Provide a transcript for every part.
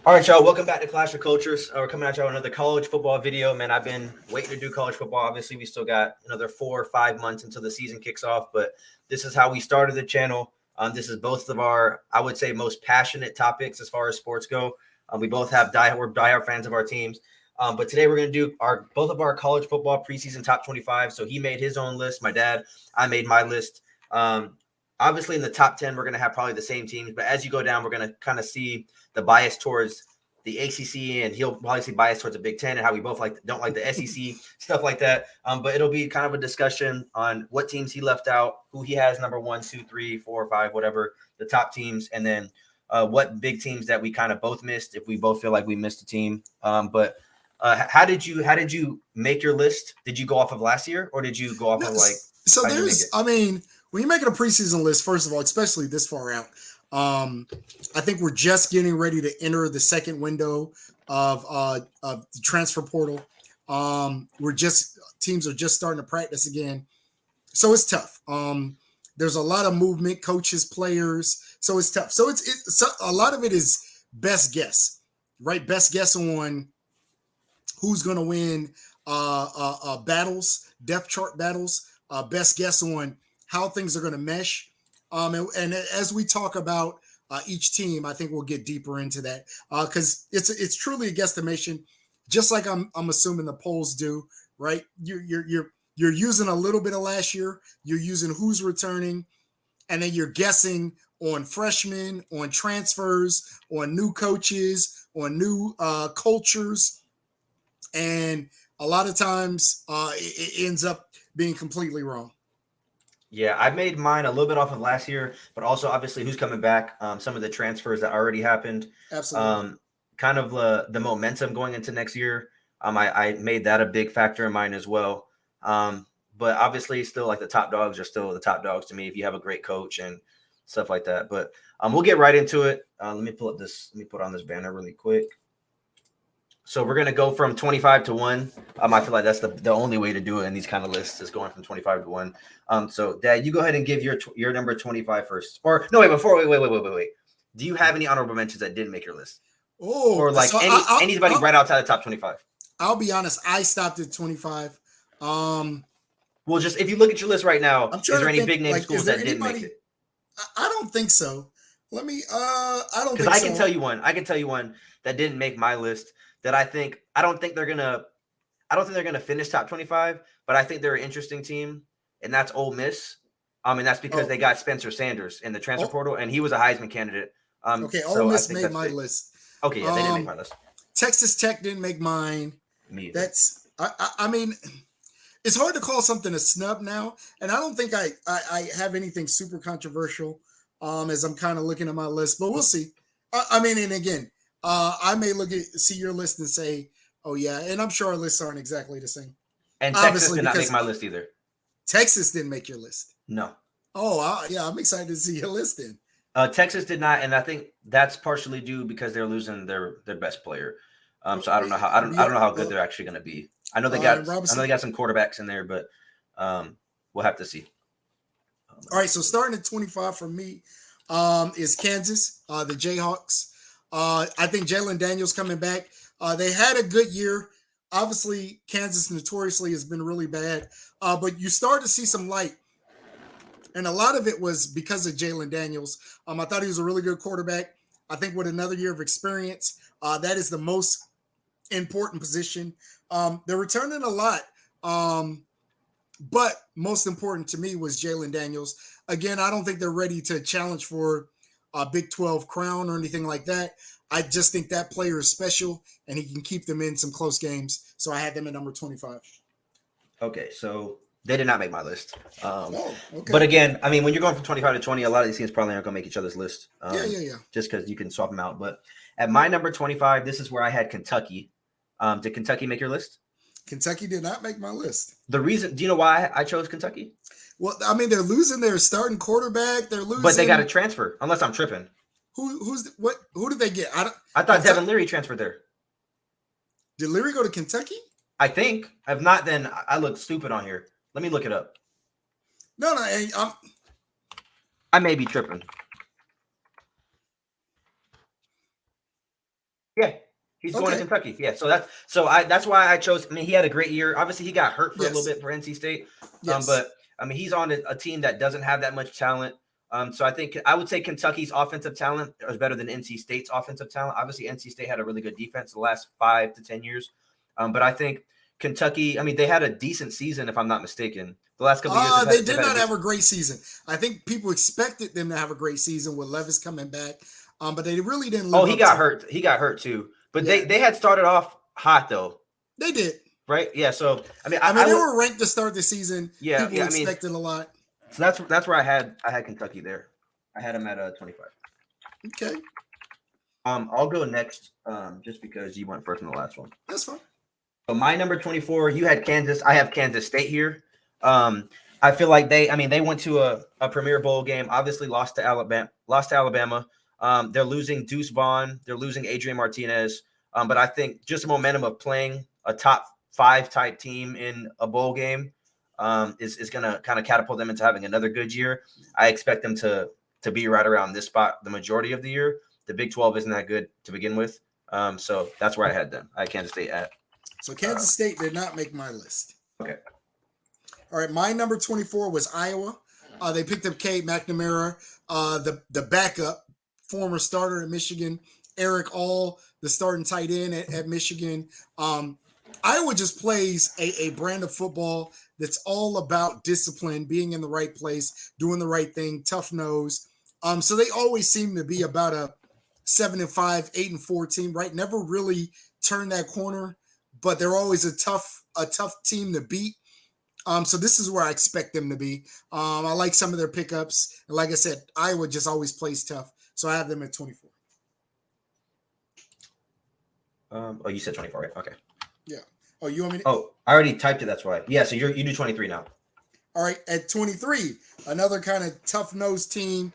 All right, y'all. Welcome back to Clash of Cultures. We're coming at y'all with another college football video. Man, I've been waiting to do college football. Obviously, we still got another 4 or 5 months until the season kicks off, but this is how we started the channel. This is both of our, I would say, most passionate topics as far as sports go. We both have we're diehard fans of our teams. But today we're going to do both of our college football preseason top 25. So he made his own list. My dad, I made my list. Obviously, in the top 10, we're going to have probably the same teams. But as you go down, we're going to kind of see the bias towards the ACC, and he'll probably see bias towards the Big Ten and how we both don't like the SEC, stuff like that. But it'll be kind of a discussion on what teams he left out, who he has number 1, 2, 3, 4, 5, whatever, the top teams, and then what big teams that we kind of both missed if we both feel like we missed a team. But how did you make your list? Did you go off of last year, or did you go off of like? So there's, I mean, when you're making a preseason list, first of all, especially this far out, I think we're just getting ready to enter the second window of the transfer portal. Teams are just starting to practice again, so it's tough. There's a lot of movement, coaches, players, so it's tough. So it's a lot of it is best guess, right? Best guess on who's going to win battles, depth chart battles. Best guess on how things are going to mesh. And as we talk about each team, I think we'll get deeper into that because it's truly a guesstimation, just like I'm assuming the polls do, right? You're using a little bit of last year, you're using who's returning, and then you're guessing on freshmen, on transfers, on new coaches, on new cultures, and a lot of times it ends up being completely wrong. Yeah, I made mine a little bit off of last year, but also obviously who's coming back, some of the transfers that already happened. Absolutely. Kind of the momentum going into next year. I made that a big factor in mine as well. But obviously still like the top dogs are still the top dogs to me if you have a great coach and stuff like that. But we'll get right into it. Let me put on this banner really quick. So we're going to go from 25 to 1. I feel like that's the only way to do it in these kind of lists is going from 25 to 1. So, Dad, you go ahead and give your number 25 first. Or, no, wait. Do you have any honorable mentions that didn't make your list? Oh. Or, like, so anybody right outside the top 25? I'll be honest. I stopped at 25. Well, just if you look at your list right now, is there any big-name schools that didn't make it? I don't think so. Let me – I don't think so. Because I can tell you one that didn't make my list that I don't think they're gonna finish top 25, but I think they're an interesting team, and that's Ole Miss. And that's because they got Spencer Sanders in the transfer portal, and he was a Heisman candidate. Okay, Ole Miss made my list. Okay, yeah, they didn't make my list. Texas Tech didn't make mine. Me either. That's I mean, it's hard to call something a snub now, and I don't think I have anything super controversial as I'm kind of looking at my list, but we'll see. I mean, and again. I may see your list and say, "Oh yeah," and I'm sure our lists aren't exactly the same. And Texas did not make my list either. Texas didn't make your list. No. Oh yeah, I'm excited to see your list then. Texas did not, and I think that's partially due because they're losing their best player. So I don't know how good they're actually going to be. I know they got some quarterbacks in there, but we'll have to see. All right, so starting at 25 for me is Kansas, the Jayhawks. I think Jalen Daniels coming back. They had a good year. Obviously, Kansas notoriously has been really bad, but you start to see some light. And a lot of it was because of Jalen Daniels. I thought he was a really good quarterback. I think with another year of experience, that is the most important position. They're returning a lot. But most important to me was Jalen Daniels. Again, I don't think they're ready to challenge for a Big 12 crown or anything like that. I just think that player is special and he can keep them in some close games. So I had them at number 25. Okay, so they did not make my list. Okay. But again, I mean, when you're going from 25 to 20, a lot of these teams probably aren't going to make each other's list. Yeah. Just because you can swap them out. But at my number 25, this is where I had Kentucky. Did Kentucky make your list? Kentucky did not make my list. Do you know why I chose Kentucky? Well, I mean, they're losing their starting quarterback. They're losing, but they got a transfer. Unless I'm tripping. Who did they get? I thought Devin Leary transferred there. Did Leary go to Kentucky? I think. If not, then I look stupid on here. Let me look it up. No, I may be tripping. Yeah, he's going to Okay. Kentucky. Yeah, that's why I chose. I mean, he had a great year. Obviously, he got hurt for a little Yes. bit for NC State. Yes. But I mean, he's on a team that doesn't have that much talent. So I think I would say Kentucky's offensive talent is better than NC State's offensive talent. Obviously, NC State had a really good defense the last 5 to 10 years. But I think Kentucky, I mean, they had a decent season, if I'm not mistaken. The last couple of years, They they've did had not have a great season. I think people expected them to have a great season with Levis coming back, but they really didn't live he up got to. hurt. He got hurt too. But Yeah. they had started off hot though. They did. Right? Yeah. So I mean, they were ranked to start the season. Yeah. People expected a lot. So that's where I had Kentucky there. I had them at 25. Okay. I'll go next, just because you went first in the last one. That's fine. So my number 24, you had Kansas. I have Kansas State here. I feel like they went to a Premier Bowl game. Obviously, lost to Alabama. They're losing Deuce Vaughn. They're losing Adrian Martinez. But I think just the momentum of playing a top 5 type team in a bowl game is going to kind of catapult them into having another good year. I expect them to be right around this spot the majority of the year. The Big 12 isn't that good to begin with. So that's where I had them. I had Kansas State at. So Kansas State did not make my list. Okay. All right. My number 24 was Iowa. They picked up Cade McNamara, the backup, former starter at Michigan. Eric All, the starting tight end at Michigan. Iowa just plays a brand of football that's all about discipline, being in the right place, doing the right thing, tough nose. So they always seem to be about a 7-5, 8-4 team, right? Never really turn that corner, but they're always a tough team to beat. So this is where I expect them to be. I like some of their pickups. And like I said, Iowa just always plays tough. So I have them at 24. You said 24, right? Okay. Yeah. Oh, you want me to? Oh, I already typed it. That's why. Yeah. So you do 23 now. All right. At 23, another kind of tough-nosed team.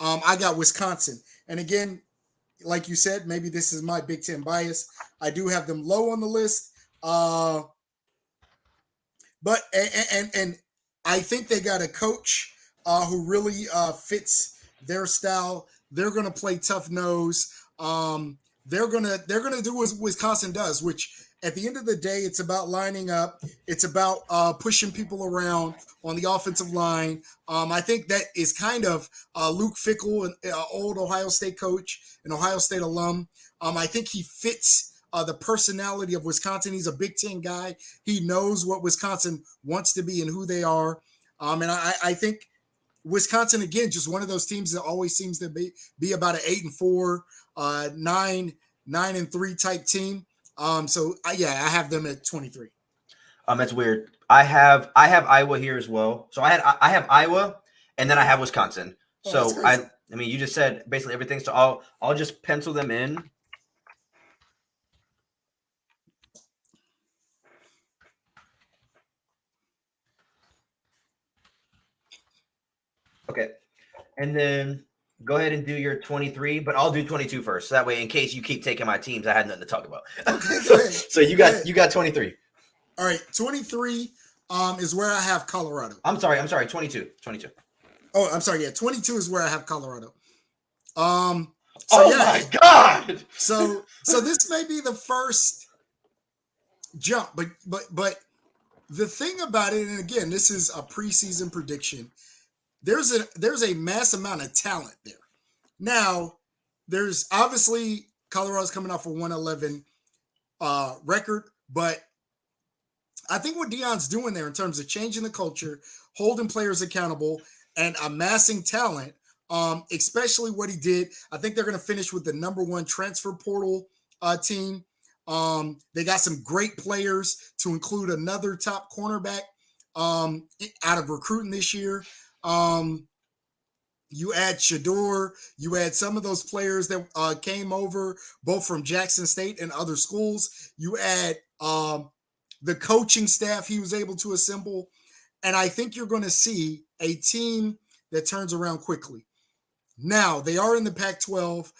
I got Wisconsin. And again, like you said, maybe this is my Big Ten bias. I do have them low on the list. But I think they got a coach who really fits their style. They're going to play tough nose. They're gonna do what Wisconsin does, which at the end of the day, it's about lining up. It's about pushing people around on the offensive line. I think that is kind of Luke Fickell, an old Ohio State coach, an Ohio State alum. I think he fits the personality of Wisconsin. He's a Big Ten guy. He knows what Wisconsin wants to be and who they are. And I think Wisconsin, again, just one of those teams that always seems to be about an 8-4, 9-3 type team. So I have them at 23. That's weird. I have Iowa here as well. So I have Iowa, and then I have Wisconsin. So I mean, you just said basically everything. So I'll just pencil them in. Okay, and then go ahead and do your 23, but I'll do 22 first. So that way, in case you keep taking my teams, I had nothing to talk about. Okay, so you got 23. All right, 23 is where I have Colorado. I'm sorry, 22. Oh, I'm sorry. Yeah, 22 is where I have Colorado. My God. So this may be the first jump, but the thing about it, and again, this is a preseason prediction. There's a mass amount of talent there. Now, there's obviously Colorado's coming off a 111 record, but I think what Deion's doing there in terms of changing the culture, holding players accountable, and amassing talent, especially what he did, I think they're going to finish with the #1 transfer portal team. They got some great players to include another top cornerback out of recruiting this year. You add Shador, you add some of those players that came over both from Jackson State and other schools. You add the coaching staff he was able to assemble. And I think you're going to see a team that turns around quickly. Now, they are in the Pac-12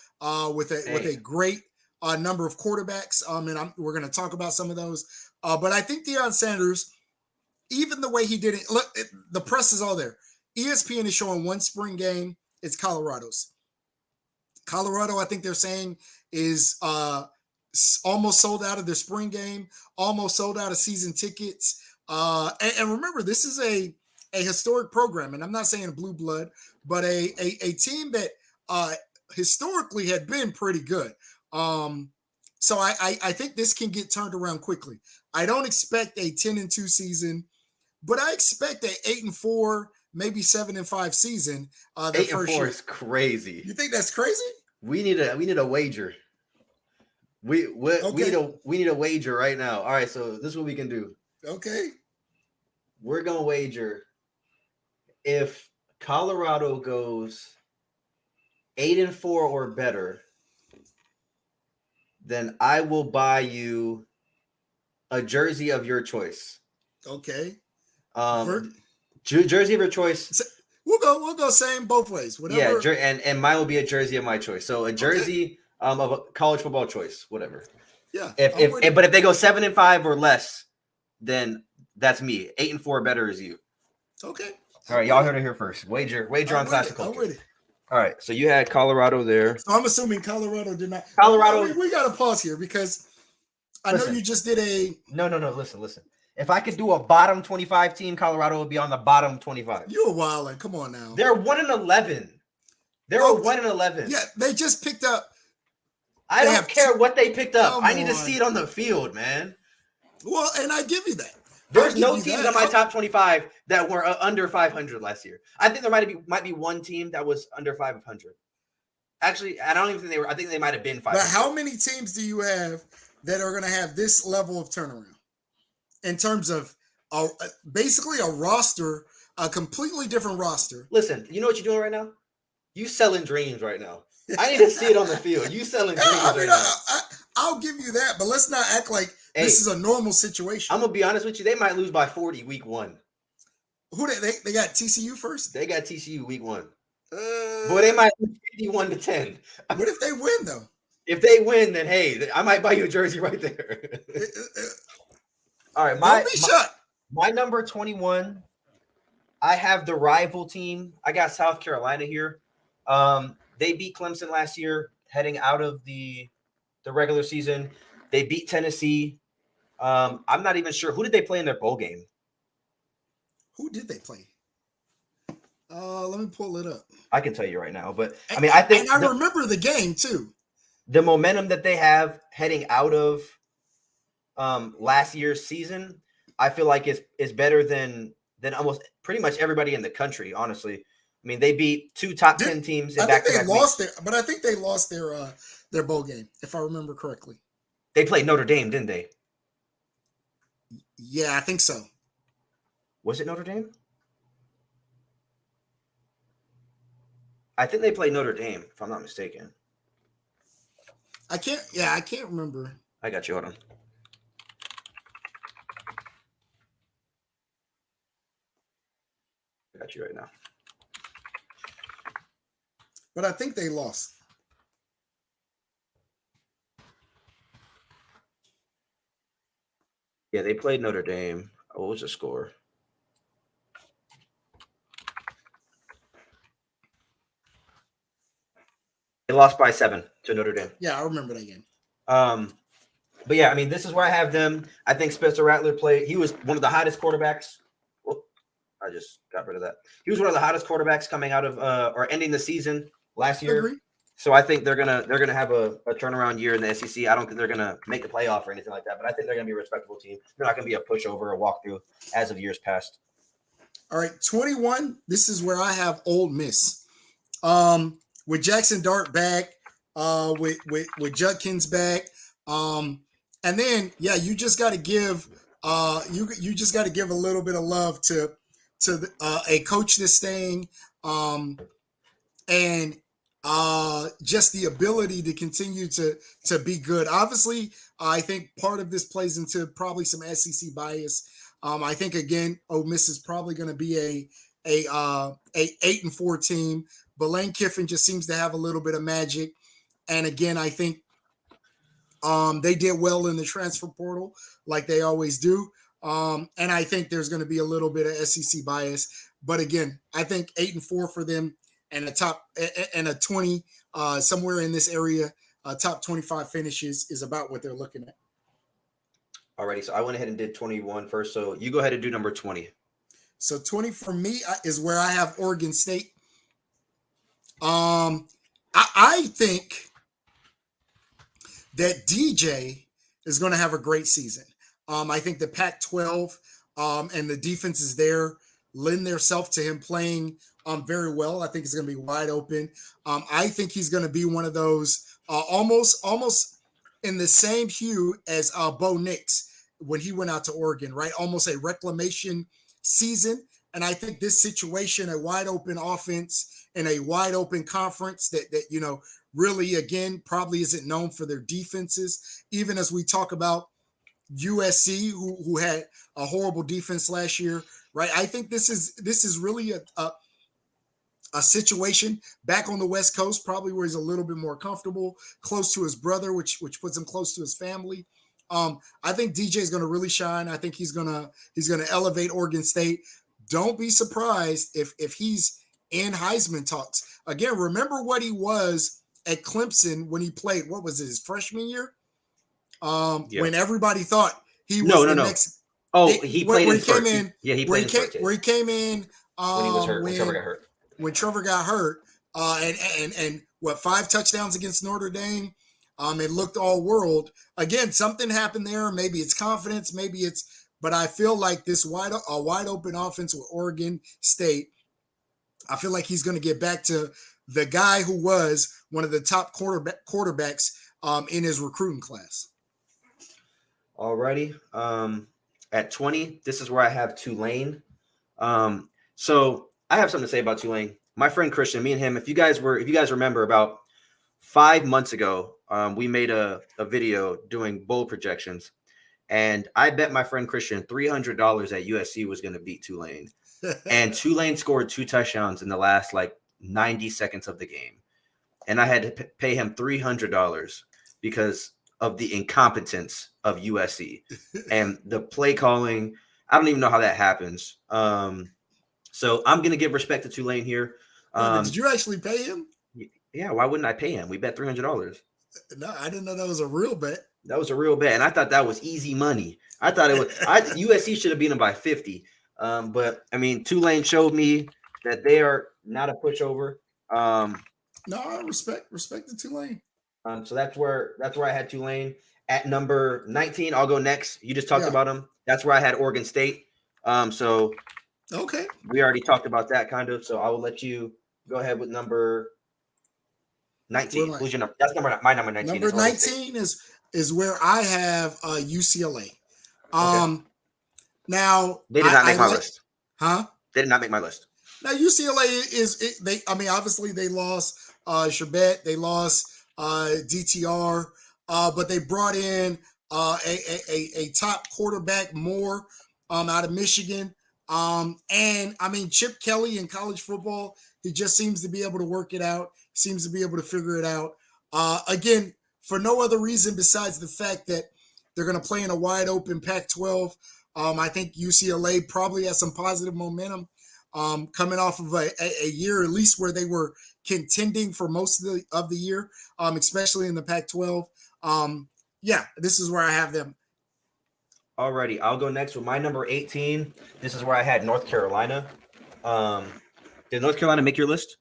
with a great number of quarterbacks. And we're going to talk about some of those. But I think Deion Sanders, even the way he did it, look, the press is all there. ESPN is showing one spring game. It's Colorado's. Colorado, I think they're saying, is almost sold out of their spring game, almost sold out of season tickets. And remember, this is a historic program, and I'm not saying blue blood, but a team that historically had been pretty good. So I think this can get turned around quickly. I don't expect a 10-2 season, but I expect a 8-4, maybe 7-5 season. 8-4 is crazy. You think that's crazy? We need a wager. We need a wager right now. All right, so this is what we can do. Okay. We're gonna wager if Colorado goes 8-4 or better, then I will buy you a jersey of your choice. Okay. Jersey of your choice. We'll go same both ways. Whatever. Yeah, and mine will be a jersey of my choice. So a jersey of a college football choice, whatever. Yeah. But if they go 7-5 or less, then that's me. 8-4 or better is you. Okay. All right, y'all heard it here first. Wager on Classic Culture. All right, so you had Colorado there. So I'm assuming Colorado did not. Colorado. We got to pause here because I know you just did a. No. Listen. If I could do a bottom 25 team, Colorado would be on the bottom 25. You're wilding. Come on now. They're 1-11. They're 1-11. Yeah, they just picked up. I don't care what they picked up. I need to see it on the field, man. Well, and I give you that. There's no teams on my top 25 that were under 500 last year. I think there might be one team that was under 500. Actually, I don't even think they were. I think they might have been 500. But how many teams do you have that are going to have this level of turnaround in terms of basically a roster, a completely different roster? Listen, you know what you're doing right now? You selling dreams right now. I need to see it on the field. You selling dreams right now. I'll give you that, but let's not act like this is a normal situation. I'm gonna be honest with you. They might lose by 40 week 1. Who they got TCU first? They got TCU week 1. Boy, they might lose 51-10. What if they win though? If they win, then hey, I might buy you a jersey right there. All right, my number 21. I have the rival team. I got South Carolina here. They beat Clemson last year, heading out of the regular season. They beat Tennessee. I'm not even sure. Who did they play in their bowl game? Who did they play? Let me pull it up. I can tell you right now, but I mean, I think I remember the game too. The momentum that they have heading out of last year's season, I feel like is better than almost pretty much everybody in the country. Honestly, I mean, they beat 2 top 10 teams. I think they lost but I think they lost their bowl game, if I remember correctly. They played Notre Dame, didn't they? Yeah, I think so. Was it Notre Dame? I think they played Notre Dame, if I'm not mistaken. I can't remember. I got you. Hold on. I got you right now. But I think they lost. Yeah, they played Notre Dame. What was the score? They lost by 7 to Notre Dame. Yeah, I remember that game. But yeah, I mean, this is where I have them. I think Spencer Rattler played. He was one of the hottest quarterbacks. Whoop, I just got rid of that. He was one of the hottest quarterbacks coming out of or ending the season last year. Agree. So I think they're gonna have a turnaround year in the SEC. I don't think they're gonna make the playoff or anything like that, but I think they're gonna be a respectable team. They're not gonna be a pushover or walkthrough as of years past. All right, 21. This is where I have Ole Miss. With Jackson Dart back, with Judkins back, and then you just got to give you just got to give a little bit of love to a coach that's staying, and just the ability to continue to be good. Obviously, I think part of this plays into probably some SEC bias. I think again, Ole Miss is probably going to be a 8-4 team, but Lane Kiffin just seems to have a little bit of magic. And again, I think they did well in the transfer portal, like they always do. And I think there's going to be a little bit of SEC bias, but again, I think 8-4 for them. And a 20 somewhere in this area. top 25 finishes is about what they're looking at. Alrighty, so I went ahead and did 21 first. So you go ahead and do number 20. So 20 for me is where I have Oregon State. I think that DJ is going to have a great season. I think the Pac-12 and the defenses there lend themselves to him playing very well. I think it's going to be wide open. I think he's going to be one of those almost in the same hue as Bo Nix when he went out to Oregon, right? Almost a reclamation season. And I think this situation, a wide open offense and a wide open conference that really, again, probably isn't known for their defenses. Even as we talk about USC, who had a horrible defense last year, right? I think this is really a situation back on the West Coast, probably where he's a little bit more comfortable, close to his brother, which puts him close to his family. I think DJ is going to really shine. I think he's gonna elevate Oregon State. Don't be surprised if he's in Heisman talks. Again, remember what he was at Clemson when he played, what was it, his freshman year? When everybody thought he was next. Oh, he played in first. He played in first. Where he came in when he was hurt, when Trevor got hurt. When Trevor got hurt, and what, 5 touchdowns against Notre Dame? It looked all world. Again, something happened there. Maybe it's confidence, but I feel like this wide open offense with Oregon State, I feel like he's going to get back to the guy who was one of the top quarterbacks in his recruiting class. Alrighty. At 20, this is where I have Tulane. So I have something to say about Tulane. My friend Christian, me and him, if you guys remember, about 5 months ago, we made a video doing bowl projections. And I bet my friend Christian $300 that USC was going to beat Tulane. And Tulane scored 2 touchdowns in the last 90 seconds of the game. And I had to pay him $300 because of the incompetence of USC and the play calling. I don't even know how that happens. So I'm going to give respect to Tulane here. Did you actually pay him? Yeah, why wouldn't I pay him? We bet $300. No, I didn't know that was a real bet. That was a real bet, and I thought that was easy money. I thought it was. USC should have beat them by 50. But I mean, Tulane showed me that they are not a pushover. No, I respect the Tulane. So that's where I had Tulane at number 19. I'll go next. You just talked about them. That's where I had Oregon State. So okay, we already talked about that kind of. So I will let you go ahead with number 19. Who's your number? That's my number 19. Number 19 is where I have UCLA. Okay. Now they did not make my list. Huh? They did not make my list. Now UCLA obviously they lost Sherbet, they lost DTR, but they brought in a top quarterback more out of Michigan. And I mean, Chip Kelly in college football, he just seems to be able to work it out, seems to be able to figure it out. Again, for no other reason besides the fact that they're going to play in a wide open Pac-12. I think UCLA probably has some positive momentum coming off of a year at least where they were contending for most of the year, especially in the Pac-12. This is where I have them. Alrighty, I'll go next with my number 18. This is where I had North Carolina. Did North Carolina make your list?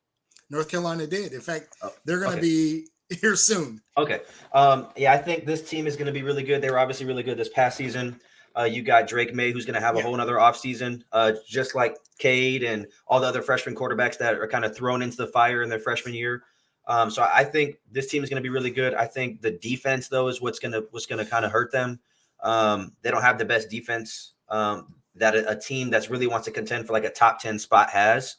North Carolina did. In fact, they're going to be here soon. Okay. I think this team is going to be really good. They were obviously really good this past season. You got Drake May, who's going to have a whole nother offseason, just like Cade and all the other freshman quarterbacks that are kind of thrown into the fire in their freshman year. So I think this team is going to be really good. I think the defense, though, is what's going to kind of hurt them. They don't have the best defense that a team that's really wants to contend for like a top 10 spot has.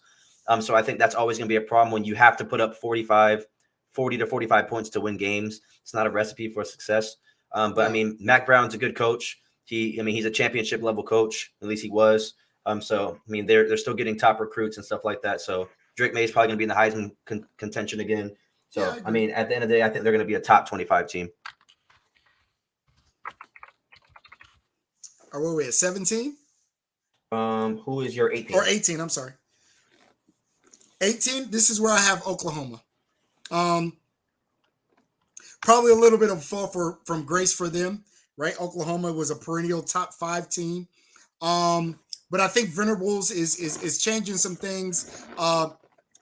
So I think that's always going to be a problem when you have to put up 40 to 45 points to win games. It's not a recipe for success. But I mean, Mac Brown's a good coach. He's a championship level coach. At least he was. So I mean, they're still getting top recruits and stuff like that. So Drake May is probably going to be in the Heisman contention again. So I mean, at the end of the day, I think they're going to be a top 25 team. Are we at 17? Who is your 18? Or 18, I'm sorry. 18, this is where I have Oklahoma. probably a little bit of a fall from grace for them, right? Oklahoma was a perennial top 5 team. But I think Venables is changing some things.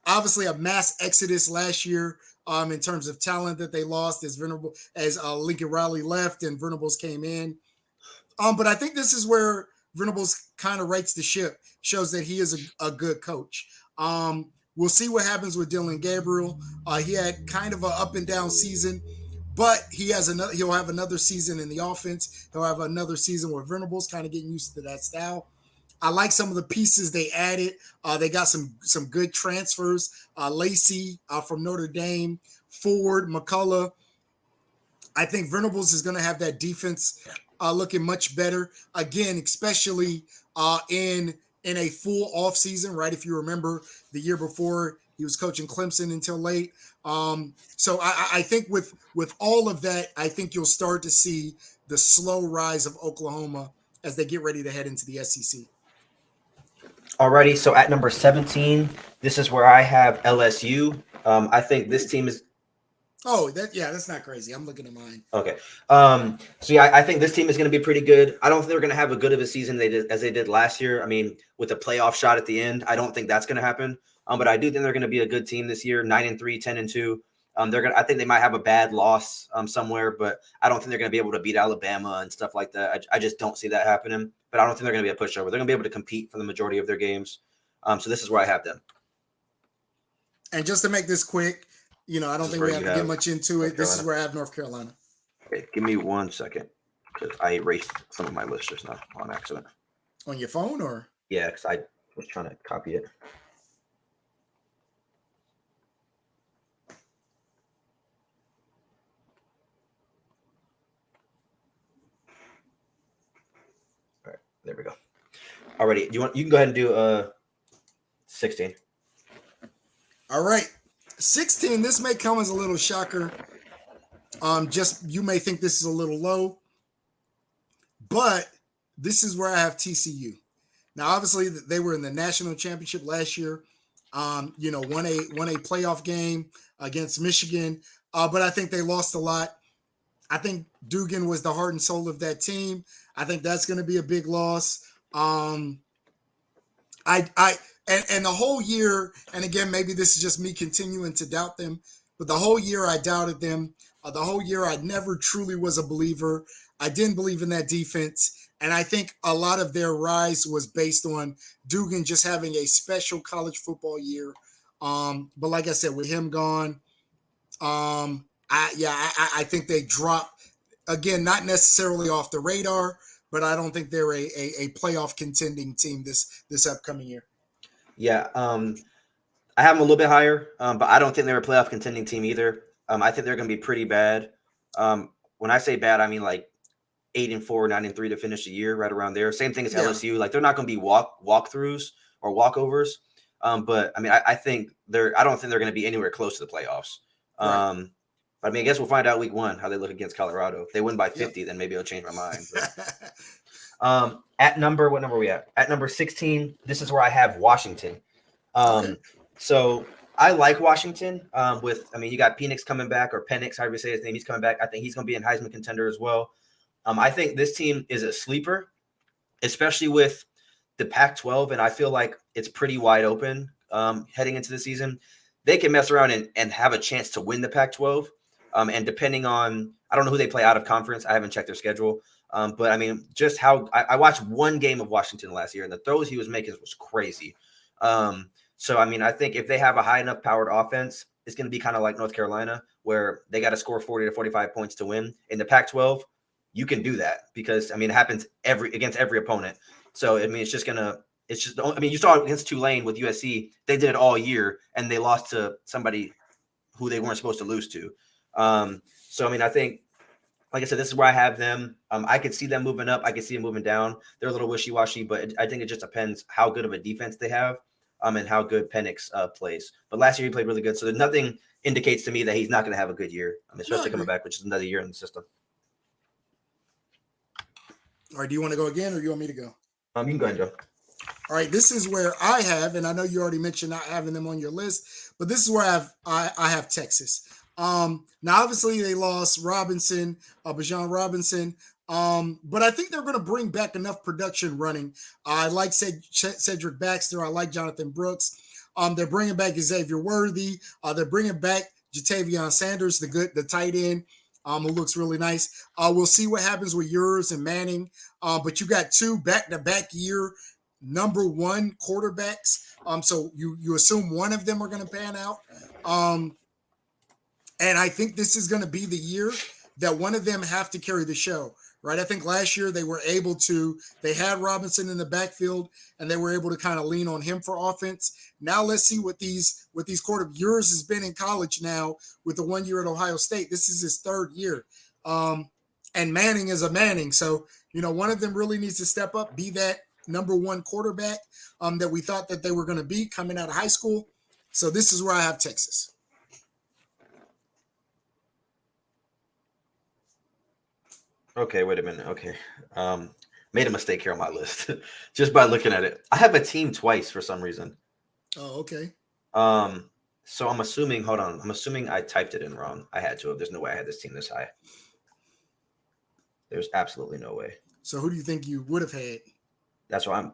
Obviously, a mass exodus last year in terms of talent that they lost as Lincoln Riley left and Venables came in. But I think this is where Venables kind of rights the ship, shows that he is a good coach. We'll see what happens with Dylan Gabriel. He had kind of an up and down season, but he'll have another season in the offense. He'll have another season with Venables, kind of getting used to that style. I like some of the pieces they added. They got some good transfers. Lacey from Notre Dame, Ford, McCullough. I think Venables is going to have that defense looking much better again, especially in a full off season, right? If you remember the year before, he was coaching Clemson until late. So I think with all of that, I think you'll start to see the slow rise of Oklahoma as they get ready to head into the SEC. Alrighty, so at number 17, this is where I have LSU. I think this team is. Oh, that's not crazy. I'm looking at mine. Okay. So yeah, I think this team is going to be pretty good. I don't think they're going to have a good of a season as they did last year. I mean, with a playoff shot at the end, I don't think that's going to happen. But I do think they're going to be a good team this year, 9-3, 10-2. I think they might have a bad loss somewhere, but I don't think they're going to be able to beat Alabama and stuff like that. I just don't see that happening. But I don't think they're going to be a pushover. They're going to be able to compete for the majority of their games. So this is where I have them. And just to make this quick, I don't think we have to get much into it. This is where I have North Carolina. Okay, give me 1 second because I erased some of my lists just now on accident. On your phone or? Yeah, because I was trying to copy it. All right, there we go. Alrighty, you can go ahead and do 16. All right. 16, this may come as a little shocker. Just you may think this is a little low, but this is where I have TCU. Now, obviously, they were in the national championship last year. Won a playoff game against Michigan, but I think they lost a lot. I think Dugan was the heart and soul of that team. I think that's going to be a big loss. And the whole year, and again, maybe this is just me continuing to doubt them, but the whole year I doubted them. The whole year I never truly was a believer. I didn't believe in that defense. And I think a lot of their rise was based on Dugan just having a special college football year. But like I said, with him gone, I think they drop, again, not necessarily off the radar, but I don't think they're a playoff contending team this upcoming year. Yeah, I have them a little bit higher, but I don't think they're a playoff contending team either. I think they're going to be pretty bad. When I say bad, I mean like 8-4, 9-3 to finish the year, right around there. Same thing as LSU. Like they're not going to be walkthroughs or walkovers. But I mean, I think I don't think they're going to be anywhere close to the playoffs. Right. But I mean, I guess we'll find out week 1 how they look against Colorado. If they win by 50, then maybe it'll change my mind. But, what number are we at? At number 16, this is where I have Washington. Okay. So I like Washington. You got Penix coming back, or Penix, however you say his name. He's coming back. I think he's going to be a Heisman contender as well. I think this team is a sleeper, especially with the Pac-12, and I feel like it's pretty wide open heading into the season. They can mess around and have a chance to win the Pac-12. And depending on, I don't know who they play out of conference. I haven't checked their schedule. But I mean, just how I watched one game of Washington last year, and the throws he was making was crazy. So, I mean, I think if they have a high enough powered offense, it's going to be kind of like North Carolina, where they got to score 40 to 45 points to win. In the Pac-12, you can do that because, I mean, it happens against every opponent. So, I mean, you saw it against Tulane with USC. They did it all year, and they lost to somebody who they weren't supposed to lose to. So, I mean, I think, like I said, this is where I have them. I could see them moving up. I could see them moving down. They're a little wishy-washy, but I think it just depends how good of a defense they have and how good Penix plays. But last year he played really good, so nothing indicates to me that he's not going to have a good year, especially coming back, which is another year in the system. All right, do you want to go again, or do you want me to go? You can go ahead, Joe. All right, this is where I have, and I know you already mentioned not having them on your list, but this is where I have Texas. Now obviously they lost Robinson, Bijan Robinson. But I think they're going to bring back enough production running. I like Cedric Baxter. I like Jonathan Brooks. They're bringing back Xavier Worthy. They're bringing back Jatavion Sanders, the tight end, who looks really nice. We'll see what happens with yours and Manning. But you got 2 back-to-back year number 1 quarterbacks. So you assume one of them are going to pan out. And I think this is going to be the year that one of them have to carry the show, right? I think last year they had Robinson in the backfield and they were able to kind of lean on him for offense. Now let's see what these yours has been in college now with the 1 year at Ohio State. This is his 3rd year. And Manning is a Manning. So, one of them really needs to step up, be that number 1 quarterback that we thought that they were going to be coming out of high school. So this is where I have Texas. Okay, wait a minute. Okay. Made a mistake here on my list just by looking at it. I have a team twice for some reason. Oh, okay. So I'm assuming, hold on. I'm assuming I typed it in wrong. I had to have. There's no way I had this team this high. There's absolutely no way. So who do you think you would have had? That's why I'm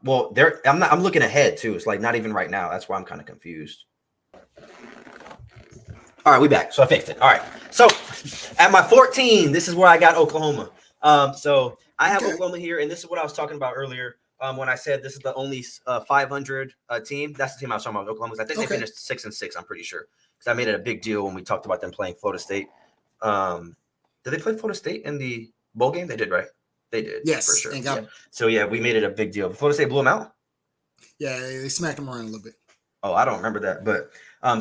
looking ahead too. It's like not even right now. That's why I'm kind of confused. All right, we back. So I fixed it. All right. So at my 14, this is where I got Oklahoma. So I have Oklahoma here, and this is what I was talking about earlier when I said this is the only 500 team. That's the team I was talking about, Oklahoma. I think they finished 6-6. I'm pretty sure because I made it a big deal when we talked about them playing Florida State. Did they play Florida State in the bowl game? They did, right? They did. Yes, for sure. Yeah. So we made it a big deal. Florida State blew them out. Yeah, they smacked them around a little bit. Oh, I don't remember that, but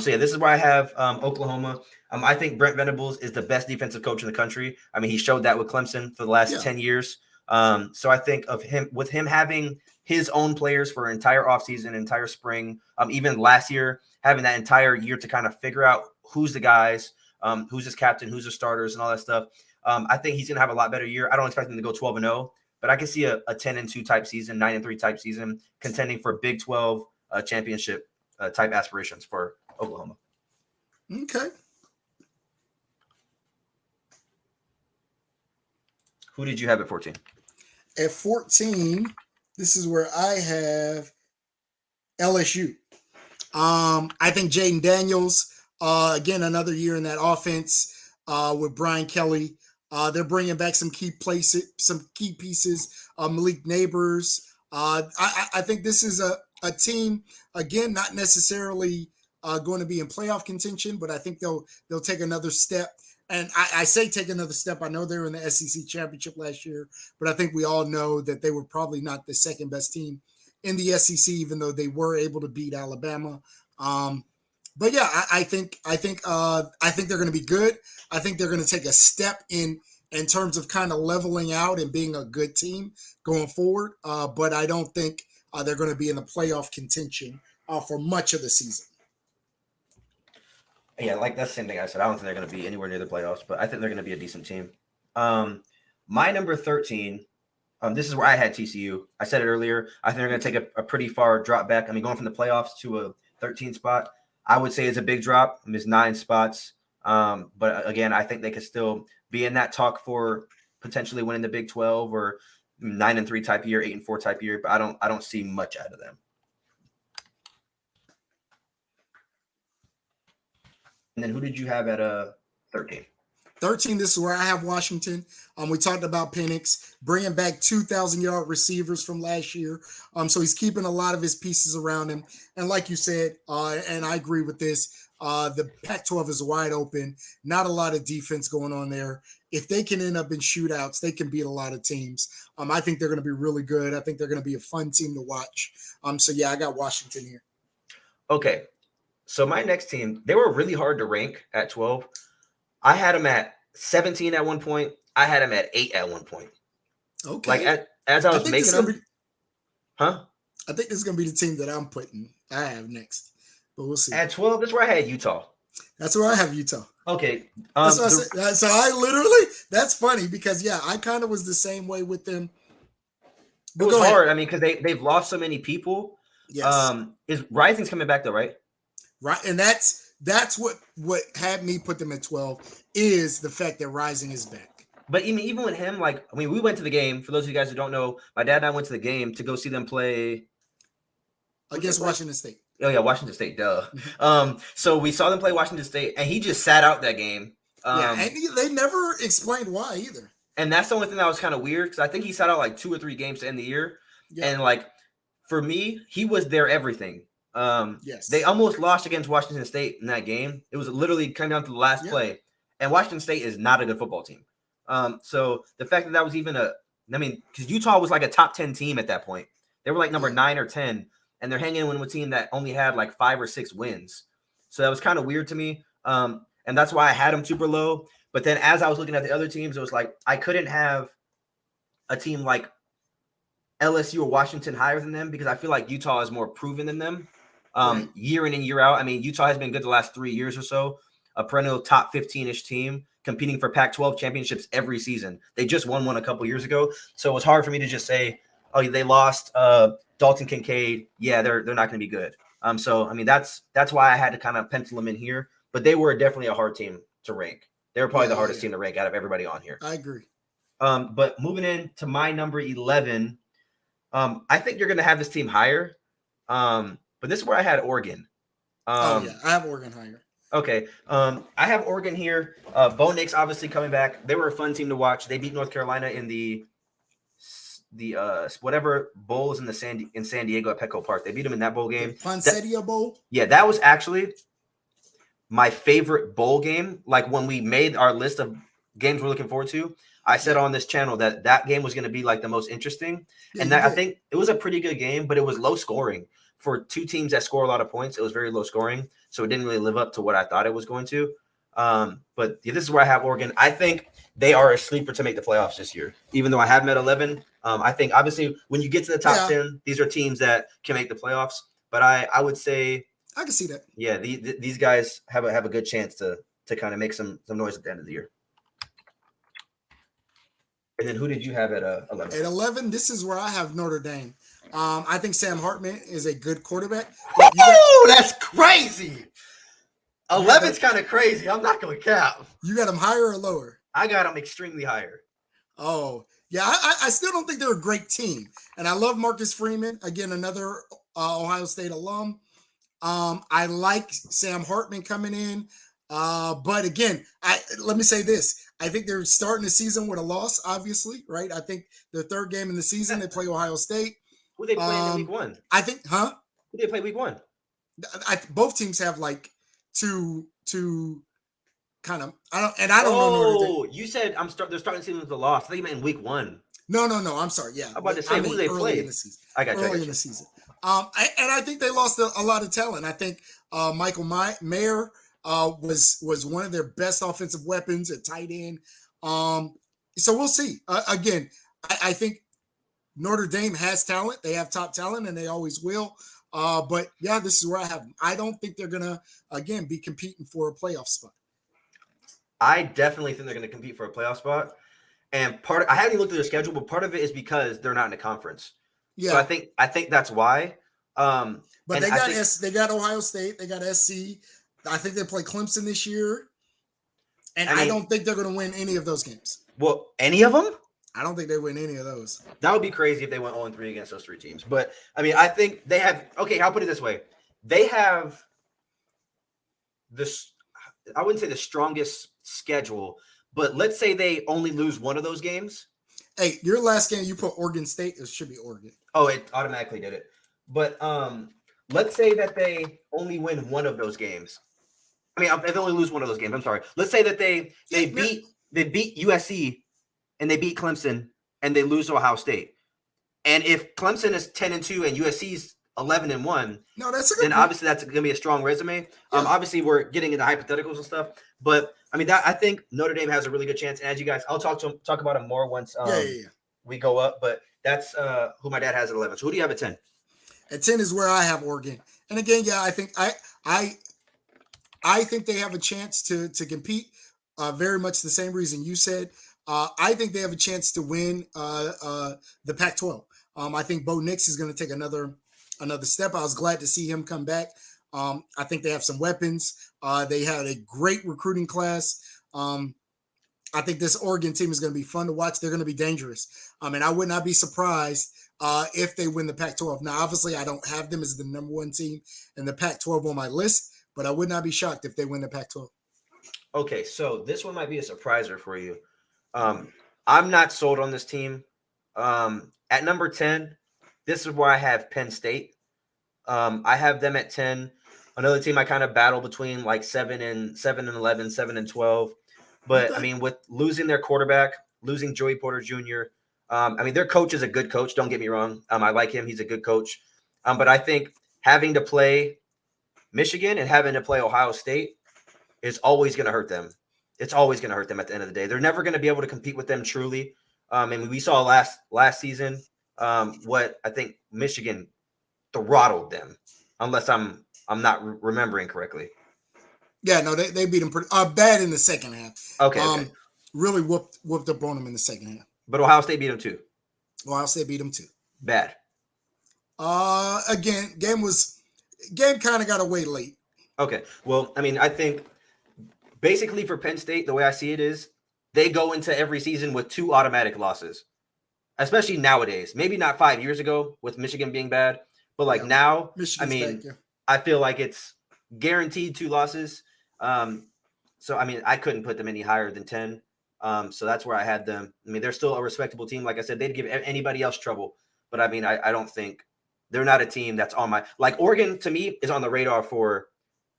this is where I have Oklahoma. I think Brent Venables is the best defensive coach in the country. I mean, he showed that with Clemson for the last 10 years. So I think of him with him having his own players for an entire offseason, entire spring, even last year, having that entire year to kind of figure out who's the guys, who's his captain, who's the starters, and all that stuff. I think he's going to have a lot better year. I don't expect him to go 12-0, but I can see a 10-2 type season, 9-3 type season, contending for Big 12 championship type aspirations for Oklahoma. Okay. Who did you have at 14? At 14, this is where I have LSU. I think Jaden Daniels, again, another year in that offense with Brian Kelly. They're bringing back some key pieces. Malik Neighbors. I think this is a team, again, not necessarily going to be in playoff contention, but I think they'll take another step. And I say take another step. I know they were in the SEC championship last year, but I think we all know that they were probably not the second best team in the SEC, even though they were able to beat Alabama. But yeah, I think they're going to be good. I think they're going to take a step in terms of kind of leveling out and being a good team going forward. But I don't think they're going to be in the playoff contention for much of the season. Yeah, like that's the same thing I said. I don't think they're going to be anywhere near the playoffs, but I think they're going to be a decent team. My number 13, this is where I had TCU. I said it earlier. I think they're going to take a pretty far drop back. I mean, going from the playoffs to a 13 spot, I would say it's a big drop. I mean, it's 9 spots. But again, I think they could still be in that talk for potentially winning the Big 12 or 9-3 type year, 8-4 type year. But I don't see much out of them. And then who did you have at 13? 13, this is where I have Washington. We talked about Penix bringing back 2,000-yard receivers from last year. So he's keeping a lot of his pieces around him. And like you said, and I agree with this, the Pac-12 is wide open. Not a lot of defense going on there. If they can end up in shootouts, they can beat a lot of teams. I think they're going to be really good. I think they're going to be a fun team to watch. So yeah, I got Washington here. Okay. So my next team, they were really hard to rank at 12. I had them at 17 at one point. I had them at 8 at one point. Okay. Like as I was making them. I think this is going to be the team that I have next. But we'll see. At 12, that's where I had Utah. That's where I have Utah. Okay. That's what I said. So I literally, that's funny because, yeah, I kind of was the same way with them. But it was hard. I mean, because they've lost so many people. Yes. Is Rising's coming back though, right? Right. And that's That's what had me put them at 12 is the fact that Rising is back. But even with him, like, I mean, we went to the game. For those of you guys who don't know, my dad and I went to the game to go see them play Against Washington State. Oh yeah, Washington State, duh. So we saw them play Washington State, and he just sat out that game. And they never explained why either. And that's the only thing that was kind of weird because I think he sat out like 2 or 3 games to end the year. Yeah. And like for me, he was their everything. Yes. They almost lost against Washington State in that game. It was literally coming down to the last play, and Washington State is not a good football team. So the fact that was even because Utah was like a top 10 team at that point. They were like number 9 or 10, and they're hanging in with a team that only had like 5 or 6 wins. So that was kind of weird to me. And that's why I had them super low. But then as I was looking at the other teams, it was like I couldn't have a team like LSU or Washington higher than them because I feel like Utah is more proven than them year in and year out. I mean, Utah has been good the last 3 years or so, a perennial top 15-ish team competing for Pac-12 championships every season. They just won one a couple years ago. So it was hard for me to just say, oh, they lost Dalton Kincaid. Yeah, they're not going to be good. So, I mean, that's why I had to kind of pencil them in here. But they were definitely a hard team to rank. They were probably the hardest team to rank out of everybody on here. I agree. But moving in to my number 11, I think you're going to have this team higher. But this is where I had Oregon. I have Oregon higher. Okay. I have Oregon here. Bo Nix obviously coming back. They were a fun team to watch. They beat North Carolina in the whatever bowl is in San Diego at Petco Park. They beat them in that bowl game. The Poinsettia Bowl? Yeah, that was actually my favorite bowl game. Like when we made our list of games we're looking forward to, I said on this channel that game was going to be like the most interesting. And I think it was a pretty good game, but it was low scoring. For 2 teams that score a lot of points, it was very low scoring. So it didn't really live up to what I thought it was going to. But this is where I have Oregon. I think they are a sleeper to make the playoffs this year, even though I have them at 11. I think obviously when you get to the top 10, these are teams that can make the playoffs. But I would say I can see that. Yeah, these guys have a good chance to kind of make some noise at the end of the year. And then who did you have at 11? At 11, this is where I have Notre Dame. I think Sam Hartman is a good quarterback. Oh, that's crazy. 11's kind of crazy. I'm not going to cap. You got them higher or lower? I got them extremely higher. Oh, yeah. I still don't think they're a great team. And I love Marcus Freeman. Again, another Ohio State alum. I like Sam Hartman coming in. But again, let me say this. I think they're starting the season with a loss, obviously, right? I think their 3rd game in the season, they play Ohio State. Who they play in week 1? I think, Who they play week 1? Both teams have like two kind of. I don't know Notre Dame. Oh, you said they're starting the season with a loss. I think you meant in week 1. No. I'm sorry. Yeah, I'm about to say who they play in the season. I got early in the season. I think they lost a lot of talent. I think Michael Mayer was one of their best offensive weapons at tight end. So we'll see. Again, I think Notre Dame has talent. They have top talent, and they always will. But yeah, this is where I have them. I don't think they're gonna again be competing for a playoff spot. I definitely think they're going to compete for a playoff spot. And I haven't even looked at their schedule, but part of it is because they're not in the conference. Yeah. So I think that's why. But they got Ohio State, they got SC. I think they play Clemson this year. And I don't think they're going to win any of those games. Well, any of them? I don't think they win any of those. That would be crazy if they went 0-3 against those 3 teams. But I mean, I think they have I'll put it this way. They have this, I wouldn't say the strongest schedule, but let's say they only lose one of those games. Hey, your last game, you put Oregon State. It should be Oregon. Oh, it automatically did it. But let's say that they only win one of those games. I mean, if they only lose one of those games, I'm sorry. Let's say that they beat USC and they beat Clemson and they lose to Ohio State. And if Clemson is 10-2 and USC's 11-1, no, that's then obviously that's going to be a strong resume. Yeah. Obviously, we're getting into hypotheticals and stuff, but I mean, I think Notre Dame has a really good chance. And as you guys, I'll talk about it more once we go up. But that's who my dad has at 11. So who do you have at 10? At 10 is where I have Oregon. And again, yeah, I think I think they have a chance to compete. Very much the same reason you said. I think they have a chance to win the Pac-12. I think Bo Nix is going to take another step. I was glad to see him come back. I think they have some weapons. They had a great recruiting class. I think this Oregon team is going to be fun to watch. They're going to be dangerous. And I would not be surprised if they win the Pac-12. Now, obviously, I don't have them as the number one team in the Pac-12 on my list, but I would not be shocked if they win the Pac-12. Okay, so this one might be a surpriser for you. I'm not sold on this team. At number 10, this is where I have Penn State. I have them at 10. Another team I kind of battle between like 7 and 11, 7 and 12. But I mean, with losing their quarterback, losing Joey Porter Jr., I mean, their coach is a good coach. Don't get me wrong. I like him. He's a good coach. But I think having to play Michigan and having to play Ohio State is always going to hurt them. It's always going to hurt them at the end of the day. They're never going to be able to compete with them truly. And we saw last season what I think Michigan throttled them, unless I'm not remembering correctly. Yeah, no, they beat them pretty bad in the second half. Okay. Really whooped up on them in the second half. But Ohio State beat them too. Ohio State beat them too. Bad. Again, game kind of got away late. Okay. Well, I mean, I think basically for Penn State, the way I see it is they go into every season with 2 automatic losses, especially nowadays. Maybe not 5 years ago with Michigan being bad, but like now, Michigan's I mean, back, yeah. I feel like it's guaranteed 2 losses. So, I mean, I couldn't put them any higher than 10. So that's where I had them. I mean, they're still a respectable team. Like I said, they'd give anybody else trouble. But, I mean, I don't think they're not a team that's on my – like Oregon, to me, is on the radar for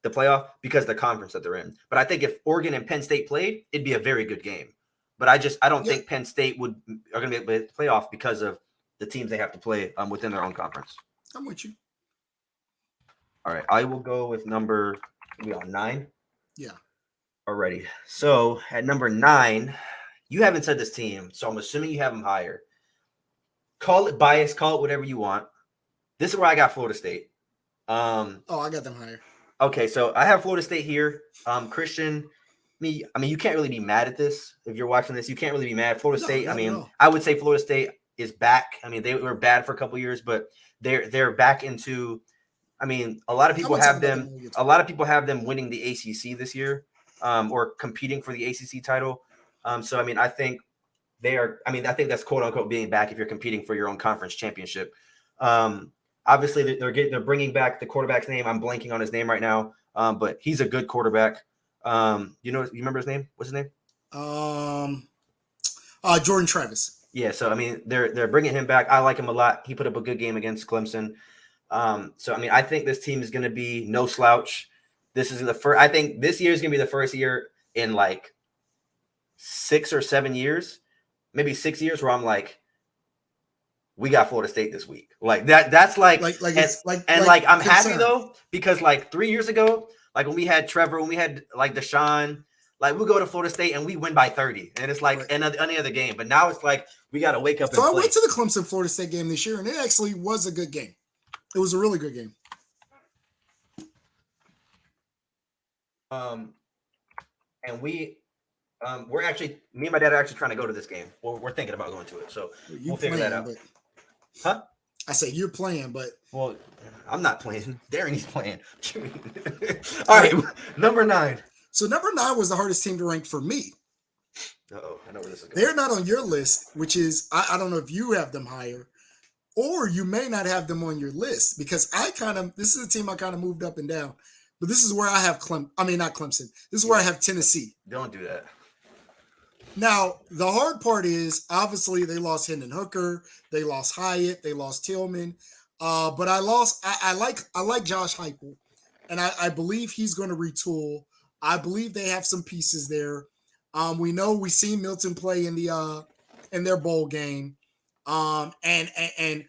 the playoff because of the conference that they're in. But I think if Oregon and Penn State played, it'd be a very good game. But I don't think Penn State are going to be able to play off because of the teams they have to play within their own conference. I'm with you. All right, I will go with number 9. Yeah. Alrighty. So at number 9, you haven't said this team, so I'm assuming you have them higher. Call it bias, call it whatever you want. This is where I got Florida State. I got them higher. Okay, so I have Florida State here. Christian, I mean, you can't really be mad at this if you're watching this. You can't really be mad. Florida State. I mean, I would say Florida State is back. I mean, they were bad for a couple years, but they're back into. I mean, a lot of people have them. A lot of people have them winning the ACC this year, or competing for the ACC title. So I mean, I think they are. I mean, I think that's quote unquote being back if you're competing for your own conference championship. Obviously, they're bringing back the quarterback's name. I'm blanking on his name right now, but he's a good quarterback. You remember his name? What's his name? Jordan Travis. Yeah. So I mean, they're bringing him back. I like him a lot. He put up a good game against Clemson. So, I mean, I think this team is going to be no slouch. This is the first, I think this year is going to be the first year in like 6 or 7 years, maybe 6 years where I'm like, we got Florida State this week. Like that's I'm happy though, because like 3 years ago, like when we had Trevor, when we had like Deshaun, like we go to Florida State and we win by 30 and it's like any other game. But now it's like, we got to wake up and play. I went to the Clemson Florida State game this year and it actually was a good game. It was a really good game. And we're actually, me and my dad are actually trying to go to this game. We're thinking about going to it, so we'll figure that out. Huh? I say you're playing, but well, I'm not playing. Darren's playing. All right, number 9. So number 9 was the hardest team to rank for me. Uh-oh, I know where this is going. They're not on your list, which is I don't know if you have them higher. Or you may not have them on your list because this is a team I kind of moved up and down. But this is where I have not Clemson. This is where I have Tennessee. Don't do that. Now, the hard part is obviously they lost Hendon Hooker, they lost Hyatt, they lost Tillman. But I like Josh Heupel, and I believe he's going to retool. I believe they have some pieces there. We seen Milton play in their bowl game. And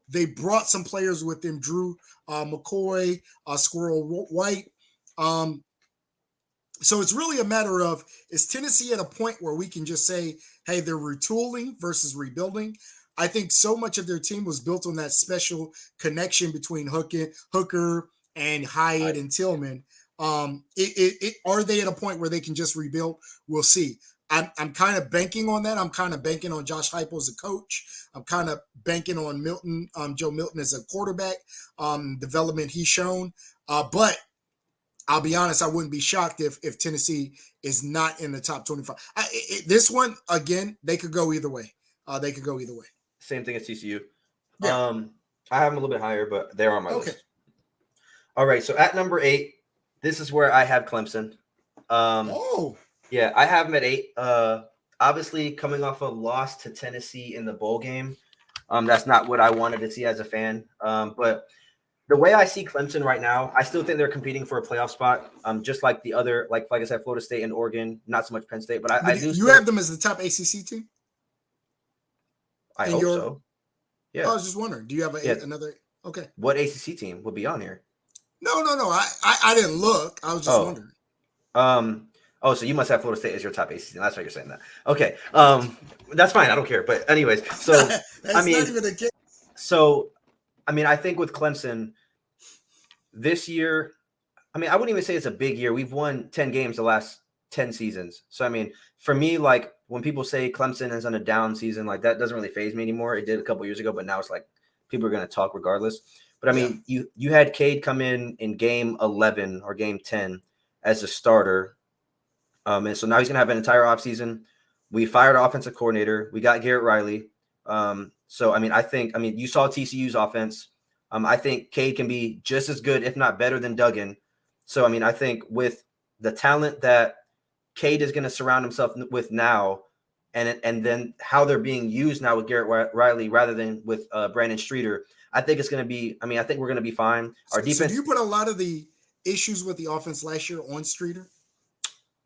they brought some players with them, Drew McCoy, Squirrel White. So it's really a matter of, is Tennessee at a point where we can just say, hey, they're retooling versus rebuilding? I think so much of their team was built on that special connection between Hooker and Hyatt and Tillman. Are they at a point where they can just rebuild? We'll see. I'm kind of banking on that. I'm kind of banking on Josh Heupel as a coach. I'm kind of banking on Joe Milton as a quarterback, development he's shown. But I'll be honest, I wouldn't be shocked if Tennessee is not in the top 25. This one, again, they could go either way. They could go either way. Same thing as TCU. Yeah. I have them a little bit higher, but they're on my Okay. list. All right, so at number 8, this is where I have Clemson. Yeah, I have them at 8. Obviously, coming off a loss to Tennessee in the bowl game, that's not what I wanted to see as a fan. But the way I see Clemson right now, I still think they're competing for a playoff spot. Just like the other, like I said, Florida State and Oregon, not so much Penn State. But I do. You have them as the top ACC team. I hope so. Yeah. I was just wondering. Do you have another? Okay. What ACC team would be on here? No. I didn't look. I was just wondering. Oh, so you must have Florida State as your top ACC. That's why you're saying that. Okay. That's fine. I don't care. But anyways, so not even a case. So, I think with Clemson this year, I wouldn't even say it's a big year. We've won 10 games the last 10 seasons. So, for me, like when people say Clemson is on a down season, like that doesn't really faze me anymore. It did a couple years ago, but now it's like people are going to talk regardless. But you had Cade come in game 11 or game 10 as a starter. And so now he's going to have an entire offseason. We fired our offensive coordinator. We got Garrett Riley. So, I think you saw TCU's offense. I think Cade can be just as good, if not better than Duggan. So, I think with the talent that Cade is going to surround himself with now, and then how they're being used now with Garrett Riley rather than with Brandon Streeter, I think it's going to be, I think we're going to be fine. Our defense. So do you put a lot of the issues with the offense last year on Streeter?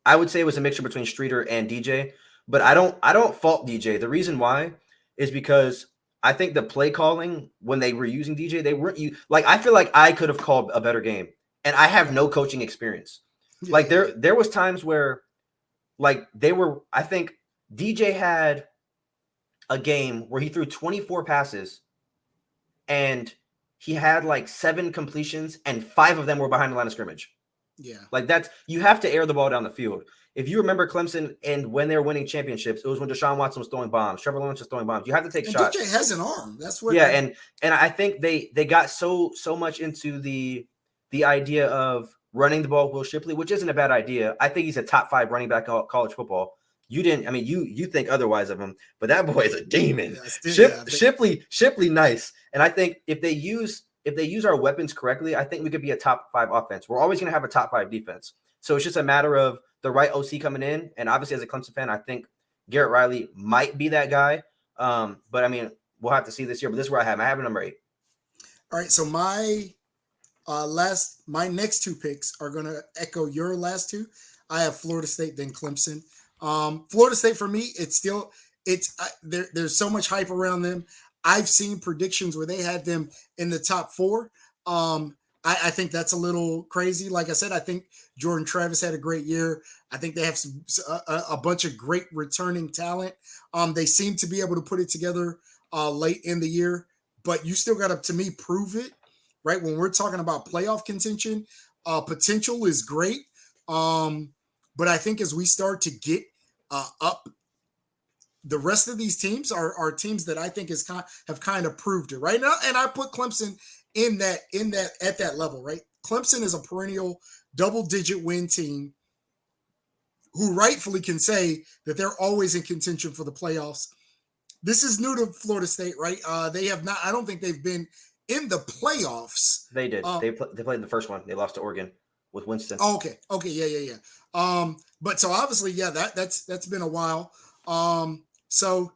I would say it was a mixture between Streeter and DJ, but I don't fault DJ. The reason why is because I think the play calling when they were using DJ, they weren't I feel like I could have called a better game, and I have no coaching experience. Yeah. Like there was times where I think DJ had a game where he threw 24 passes and he had 7 completions and 5 of them were behind the line of scrimmage. Yeah. You have to air the ball down the field. If you remember Clemson and when they were winning championships, it was when Deshaun Watson was throwing bombs, Trevor Lawrence was throwing bombs. You have to take shots. DJ has an arm. That's what. Yeah, and I think they got so much into the idea of running the ball Will Shipley, which isn't a bad idea. I think he's a top 5 running back in college football. You didn't. You think otherwise of him, but that boy is a demon. Shipley, nice. And I think if they use our weapons correctly, I think we could be a top 5 offense. We're always going to have a top 5 defense. So it's just a matter of the right OC coming in. And obviously, as a Clemson fan, I think Garrett Riley might be that guy. But we'll have to see this year. But this is where I have him. I have him number 8. All right. So my next 2 picks are going to echo your last 2. I have Florida State, then Clemson. Florida State for me, there's so much hype around them. I've seen predictions where they had them in the top 4. I think that's a little crazy. Like I said, I think Jordan Travis had a great year. I think they have a bunch of great returning talent. They seem to be able to put it together late in the year, but you still got to, to me, prove it, right? When we're talking about playoff contention, potential is great. But I think as we start to get up, the rest of these teams are teams that I think have kind of proved it right now. And I put Clemson in that at that level, right? Clemson is a perennial double-digit win team who rightfully can say that they're always in contention for the playoffs. This is new to Florida State, right? They have not. I don't think they've been in the playoffs. They did. They played the first one. They lost to Oregon with Winston. Okay. Yeah. But so obviously, yeah, that's been a while. So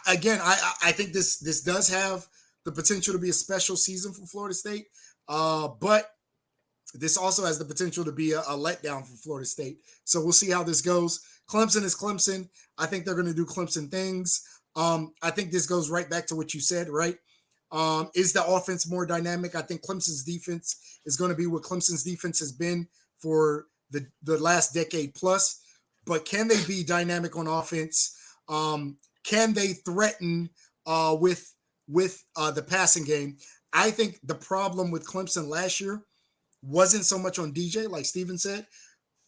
again, I think this does have the potential to be a special season for Florida State. But this also has the potential to be a letdown for Florida State. So we'll see how this goes. Clemson is Clemson. I think they're going to do Clemson things. I think this goes right back to what you said, right? Is the offense more dynamic? I think Clemson's defense is going to be what Clemson's defense has been for the last decade plus. But can they be dynamic on offense? Can they threaten with the passing game? I think the problem with Clemson last year wasn't so much on DJ, like Steven said.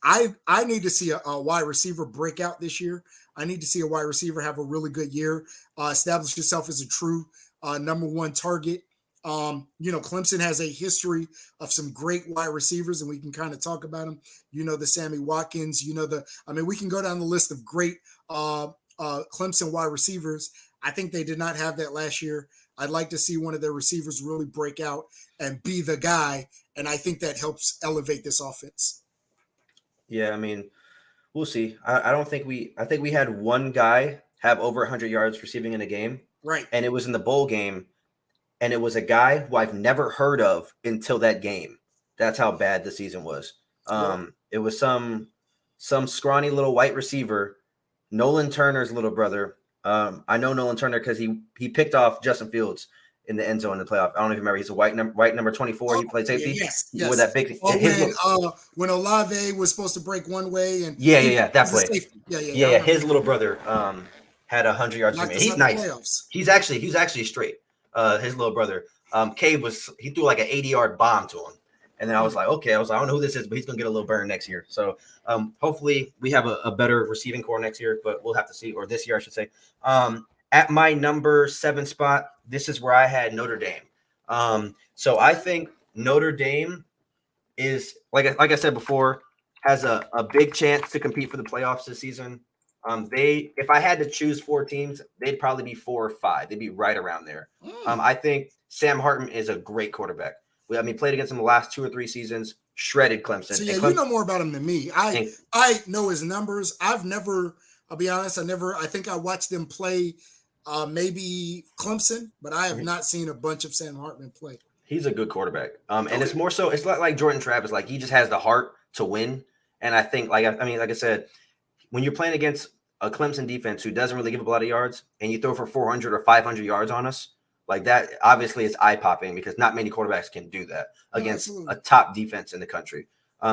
I need to see a wide receiver break out this year. I need to see a wide receiver have a really good year, establish yourself as a true number one target. Clemson has a history of some great wide receivers, and we can kind of talk about them. The Sammy Watkins, we can go down the list of great Clemson wide receivers. I think they did not have that last year. I'd like to see one of their receivers really break out and be the guy, and I think that helps elevate this offense. Yeah, I mean, we'll see. I think we had one guy have over 100 yards receiving in a game. Right. And it was in the bowl game. And it was a guy who I've never heard of until that game. That's how bad the season was. It was some scrawny little white receiver, Nolan Turner's little brother. I know Nolan Turner because he picked off Justin Fields in the end zone in the playoff. I don't know if you remember. He's a white number 24. He played safety. Yes. With that big. When Olave was supposed to break one way and that play. Yeah. His little brother had 100 yards. He's nice. Playoffs. He's actually straight. His little brother. Cade he threw like an 80-yard bomb to him. And then I was like, okay, I don't know who this is, but he's going to get a little burn next year. So hopefully we have a better receiving core next year, but we'll have to see, or this year, I should say. At my number 7 spot, this is where I had Notre Dame. So I think Notre Dame is, like I said before, has a big chance to compete for the playoffs this season. If I had to choose 4 teams, they'd probably be 4 or 5. They'd be right around there. I think Sam Hartman is a great quarterback. Played against him the last 2 or 3 seasons, shredded Clemson. So you know more about him than me. I know his numbers. I'll be honest, I think I watched them play maybe Clemson, but I have not seen a bunch of Sam Hartman play. He's a good quarterback. And it's more so, it's like Jordan Travis. Like, he just has the heart to win. And I think, like I said, when you're playing against a Clemson defense who doesn't really give up a lot of yards, and you throw for 400 or 500 yards on us, like that, obviously is eye-popping because not many quarterbacks can do that against a top defense in the country.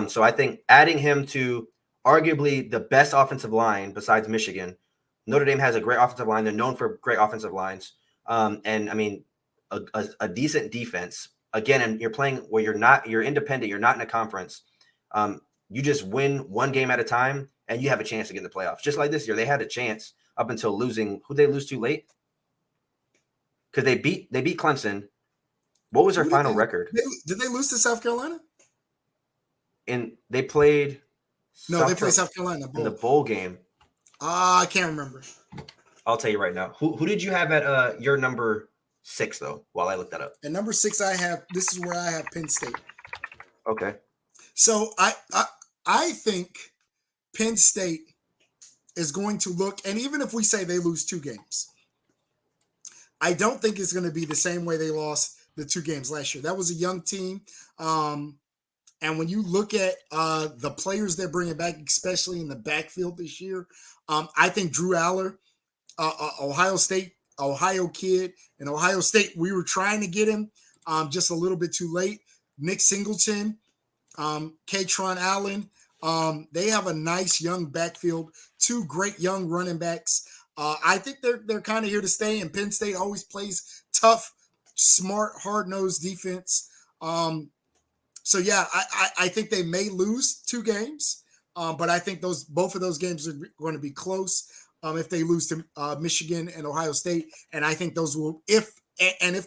So I think adding him to arguably the best offensive line besides Michigan, Notre Dame has a great offensive line. They're known for great offensive lines. And a decent defense. Again, and you're playing where you're independent, you're not in a conference. You just win one game at a time, and you have a chance to get in the playoffs. Just like this year, they had a chance up until losing. Who did they lose to late? Because they beat Clemson. What was their final record? Did they lose to South Carolina? And they played. No, they played South Carolina in the bowl game. I can't remember. I'll tell you right now. Who did you have at your number 6 though? While I look that up. At number 6, this is where I have Penn State. Okay. So I think Penn State is going to look, and even if we say they lose 2 games, I don't think it's going to be the same way they lost the 2 games last year. That was a young team. And when you look at the players they're bringing back, especially in the backfield this year, I think Drew Aller, Ohio kid, and Ohio State, we were trying to get him just a little bit too late. Nick Singleton, Katron Allen, they have a nice young backfield, 2 great young running backs. I think they're kind of here to stay, and Penn State always plays tough, smart, hard-nosed defense. So yeah, I think they may lose 2 games, but I think both of those games are going to be close if they lose to Michigan and Ohio State, and I think those will, if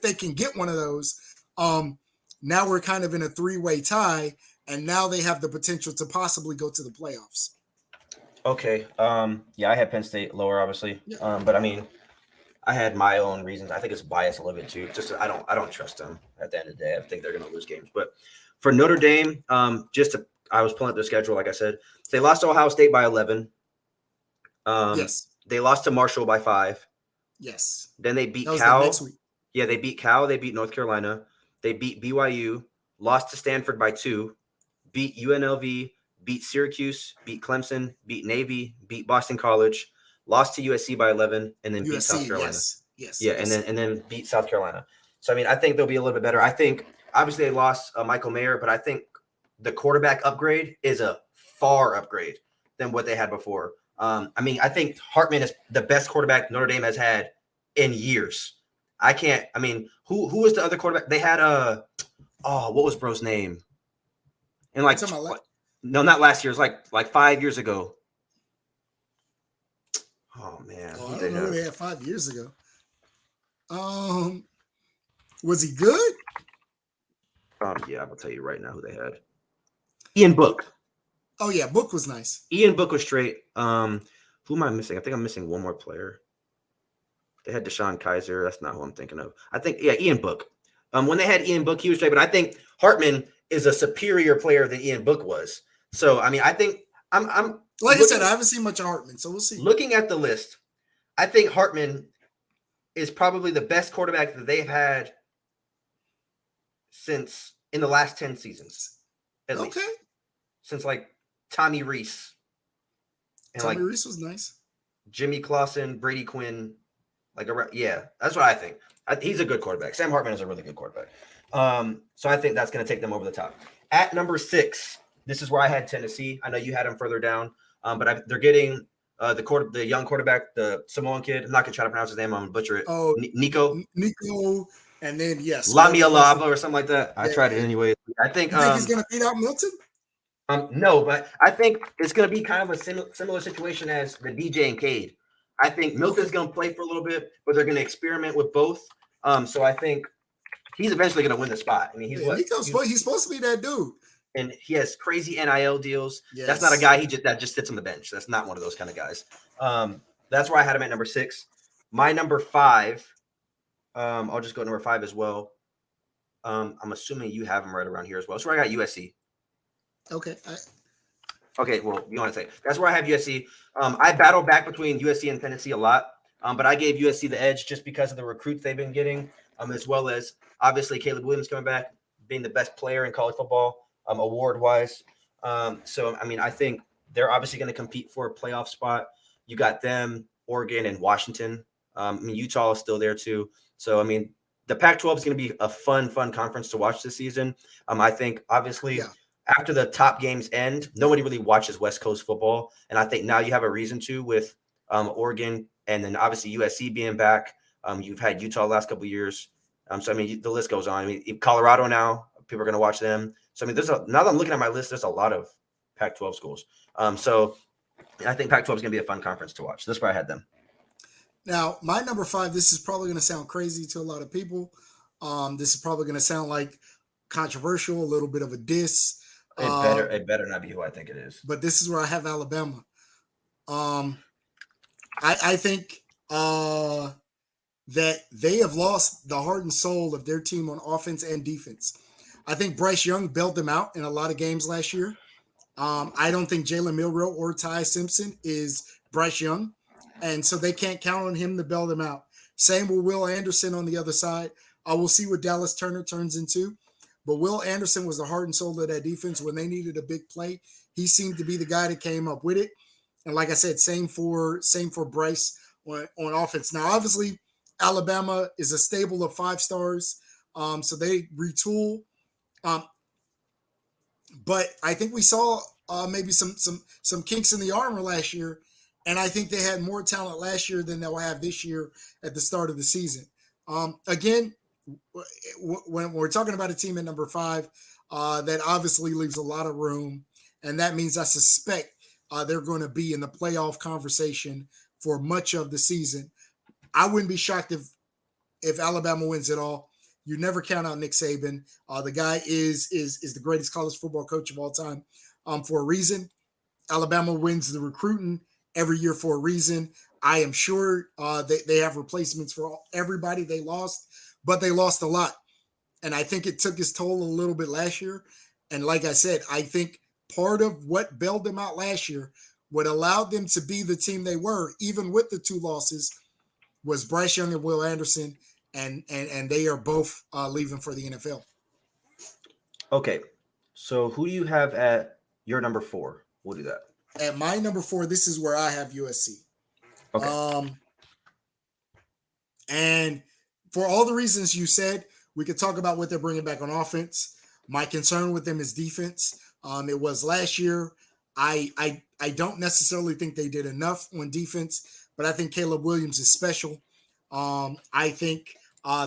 they can get one of those, now we're kind of in a 3-way tie, and now they have the potential to possibly go to the playoffs. Okay. Yeah, I had Penn State lower, obviously. Yeah. But I had my own reasons. I think it's biased a little bit too. Just I don't trust them at the end of the day. I think they're going to lose games. But for Notre Dame, I was pulling up their schedule, like I said. They lost to Ohio State by 11. Yes. They lost to Marshall by 5. Yes. Then they beat Cal. Next week. Yeah, they beat Cal. They beat North Carolina. They beat BYU. Lost to Stanford by 2. Beat UNLV. Beat Syracuse, beat Clemson, beat Navy, beat Boston College, lost to USC by 11, and then beat South Carolina. Yes. Yeah, yes. And then beat South Carolina. So I think they'll be a little bit better. I think obviously they lost Michael Mayer, but I think the quarterback upgrade is a far upgrade than what they had before. I think Hartman is the best quarterback Notre Dame has had in years. Who was the other quarterback? They had what was bro's name? And like No, not last year. It was like 5 years ago. Oh man, Oh, who I they don't know who have? they had 5 years ago. Was he good? Yeah, I'm gonna tell you right now who they had. Ian Book. Oh yeah, Book was nice. Ian Book was straight. Who am I missing? I think I'm missing one more player. They had Deshaun Kaiser. That's not who I'm thinking of. I think Ian Book. When they had Ian Book, he was straight, but I think Hartman is a superior player than Ian Book was. So I mean, I think I'm Like I said, I haven't seen much of Hartman, so we'll see. looking at the list. I think Hartman is probably the best quarterback that they've had since in the last 10 seasons, at least. Since like Tommy Reese and Tommy like Reese was nice. Jimmy Clausen, Brady Quinn. Yeah, that's what I think. He's a good quarterback. Sam Hartman is a really good quarterback. So I think that's going to take them over the top. At number 6, this is where I had Tennessee. I know you had them further down, but they're getting the young quarterback, the Samoan kid. I'm not going to try to pronounce his name. I'm going to butcher it. Oh, Nico, and then yes, Lamialava or something like that. Yeah. I tried it anyway. I think. You think he's going to beat out Milton? No, but I think it's going to be kind of a similar situation as the DJ and Cade. I think Milton's going to play for a little bit, but they're going to experiment with both. So I think he's eventually going to win the spot. I mean, he's supposed to be that dude, and he has crazy NIL deals. Yes. That's not a guy that just sits on the bench. That's not one of those kind of guys. That's where I had him at number 6. My number 5. I'll just go number 5 as well. I'm assuming you have him right around here as well. So I got USC. Okay. Okay, well, you want to say that's where I have USC. I battle back between USC and Tennessee a lot, but I gave USC the edge just because of the recruits they've been getting, as well as obviously Caleb Williams coming back, being the best player in college football, award-wise. So, I mean, I think they're obviously going to compete for a playoff spot. You got them, Oregon, and Washington. I mean, Utah is still there too. So, I mean, the Pac-12 is going to be a fun conference to watch this season. I think, obviously, after the top games end, nobody really watches West Coast football. And I think now you have a reason to with Oregon and then obviously USC being back. You've had Utah the last couple of years. So, I mean, the list goes on. I mean, Colorado now, people are going to watch them. So, I mean, now that I'm looking at my list, there's a lot of Pac-12 schools. So, I think Pac-12 is going to be a fun conference to watch. That's where I had them. Now, my number 5, this is probably going to sound crazy to a lot of people. This is probably going to sound like controversial, a little bit of a diss. It better not be who I think it is. But this is where I have Alabama. I think that they have lost the heart and soul of their team on offense and defense. I think Bryce Young bailed them out in a lot of games last year. I don't think Jalen Milroe or Ty Simpson is Bryce Young, and so they can't count on him to bail them out. Same with Will Anderson on the other side. I will see what Dallas Turner turns into. But Will Anderson was the heart and soul of that defense when they needed a big play. He seemed to be the guy that came up with it. And like I said, same for Bryce on offense. Now, obviously, Alabama is a stable of 5 stars, so they retool. But I think we saw maybe some kinks in the armor last year, and I think they had more talent last year than they'll have this year at the start of the season. Again, when we're talking about a team at number 5, that obviously leaves a lot of room, and that means I suspect they're going to be in the playoff conversation for much of the season. I wouldn't be shocked if Alabama wins it all. You never count out Nick Saban. The guy is the greatest college football coach of all time for a reason. Alabama wins the recruiting every year for a reason. I am sure they have replacements for everybody they lost, but they lost a lot. And I think it took its toll a little bit last year. And like I said, I think part of what bailed them out last year, what allowed them to be the team they were, even with the 2 losses, was Bryce Young and Will Anderson, and they are both leaving for the NFL. Okay, so who do you have at your number 4? We'll do that. At my number 4, this is where I have USC. Okay. And for all the reasons you said, we could talk about what they're bringing back on offense. My concern with them is defense. It was last year. I don't necessarily think they did enough on defense, but I think Caleb Williams is special. I think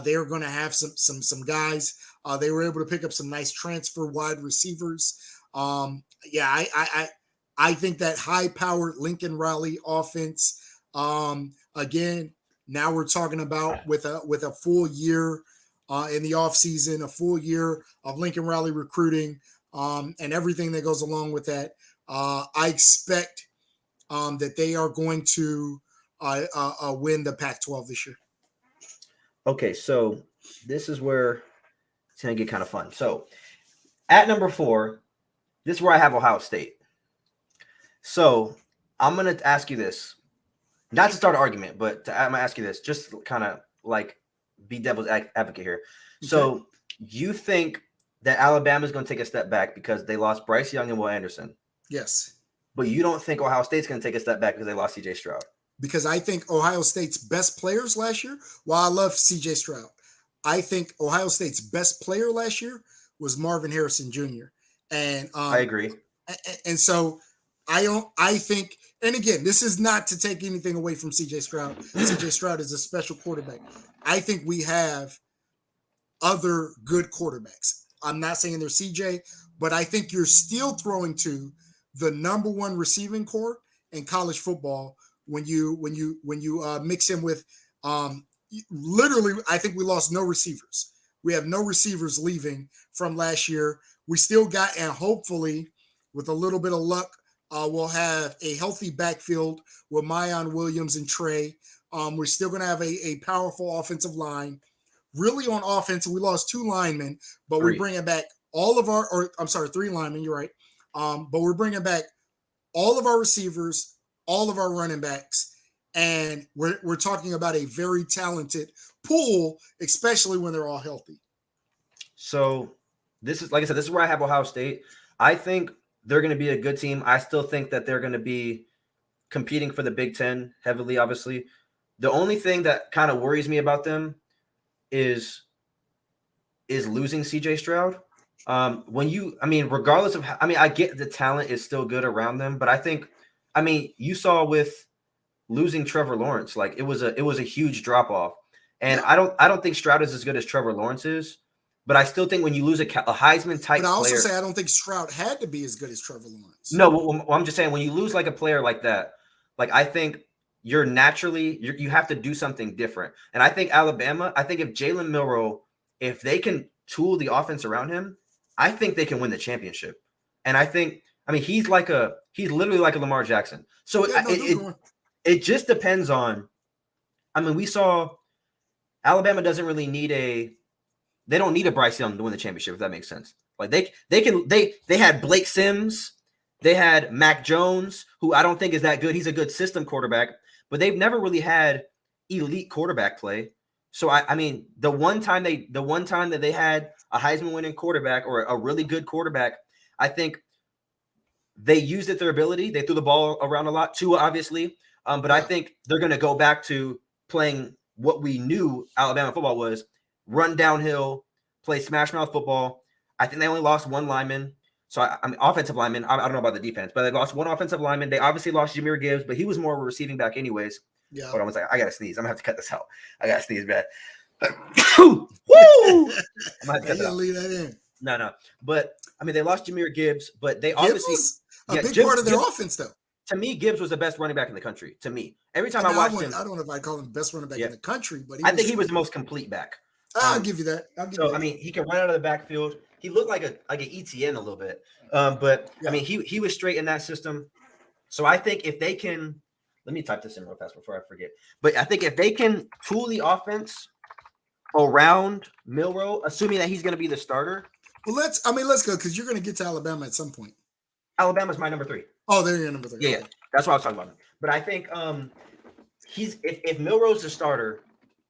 they're going to have some guys. They were able to pick up some nice transfer wide receivers. Yeah, I think that high-powered Lincoln Riley offense. Again, now we're talking about with a full year in the offseason, a full year of Lincoln Riley recruiting, and everything that goes along with that. I expect that they are going to win the Pac-12 this year. Okay, so this is where it's going to get kind of fun. So at number 4, this is where I have Ohio State. So I'm going to ask you this, not to start an argument, but I'm going to ask you this, just kind of like be devil's advocate here. Okay. So you think that Alabama is going to take a step back because they lost Bryce Young and Will Anderson? Yes. But you don't think Ohio State's going to take a step back because they lost C.J. Stroud? Because I think Ohio State's best players last year, while I love C.J. Stroud, I think Ohio State's best player last year was Marvin Harrison Jr. And I agree. And so I think, and again, this is not to take anything away from C.J. Stroud. C.J. Stroud is a special quarterback. I think we have other good quarterbacks. I'm not saying they're C.J., but I think you're still throwing to the number one receiving corps in college football when you mix in with literally. I think we lost no receivers. We have no receivers leaving from last year. We still got, and hopefully with a little bit of luck, we'll have a healthy backfield with Mayan Williams and Trey. We're still going to have a powerful offensive line. Really on offense, we lost 2 linemen, but we're bringing back all of our, 3 linemen. You're right. But we're bringing back all of our receivers, all of our running backs, and we're talking about a very talented pool, especially when they're all healthy. So this is, like I said, this is where I have Ohio State. I think they're going to be a good team. I still think that they're going to be competing for the Big Ten heavily, obviously. The only thing that kind of worries me about them is losing CJ Stroud. Regardless of how, I get the talent is still good around them, but I think, you saw with losing Trevor Lawrence, like it was a huge drop off. And yeah. I don't think Stroud is as good as Trevor Lawrence is, but I still think when you lose a Heisman type player. But I also say I don't think Stroud had to be as good as Trevor Lawrence. No, well, I'm just saying when you lose like a player like that, like I think you have to do something different. And I think Alabama, if Jalen Milroe, if they can tool the offense around him, I think they can win the championship. And I think, he's literally like a Lamar Jackson. So it just depends on, we saw Alabama doesn't really need they don't need a Bryce Young to win the championship, if that makes sense. Like they had Blake Sims, they had Mac Jones, who I don't think is that good. He's a good system quarterback, but they've never really had elite quarterback play. So the one time that they had a Heisman winning quarterback or a really good quarterback, I think they used it their ability. They threw the ball around a lot too, obviously. But I think they're going to go back to playing what we knew Alabama football was: run downhill, play smash mouth football. I think they only lost 1 lineman. So offensive lineman. I don't know about the defense, but they lost 1 offensive lineman. They obviously lost Jahmyr Gibbs, but he was more of a receiving back anyways. Yeah. Hold on, I was like, I gotta sneeze. I'm gonna have to cut this out. I gotta sneeze, man. Woo! I'm gonna cut that leave that in. No. But they lost Jahmyr Gibbs, but they obviously a big part of their offense, though. To me, Gibbs was the best running back in the country. To me, every time I watched him, I don't know if I call him the best running back in the country, but I think he was the most complete back. I'll give you that. He can run out of the backfield. He looked like an ETN a little bit, but he was straight in that system. So I think if they can, let me type this in real fast before I forget. But I think if they can tool the offense around Milroe, assuming that he's going to be the starter. Well, let's go because you're going to get to Alabama at some point. Alabama's my number 3. Oh, they're your number 3. Yeah, that's what I was talking about. But I think if Milroe's the starter,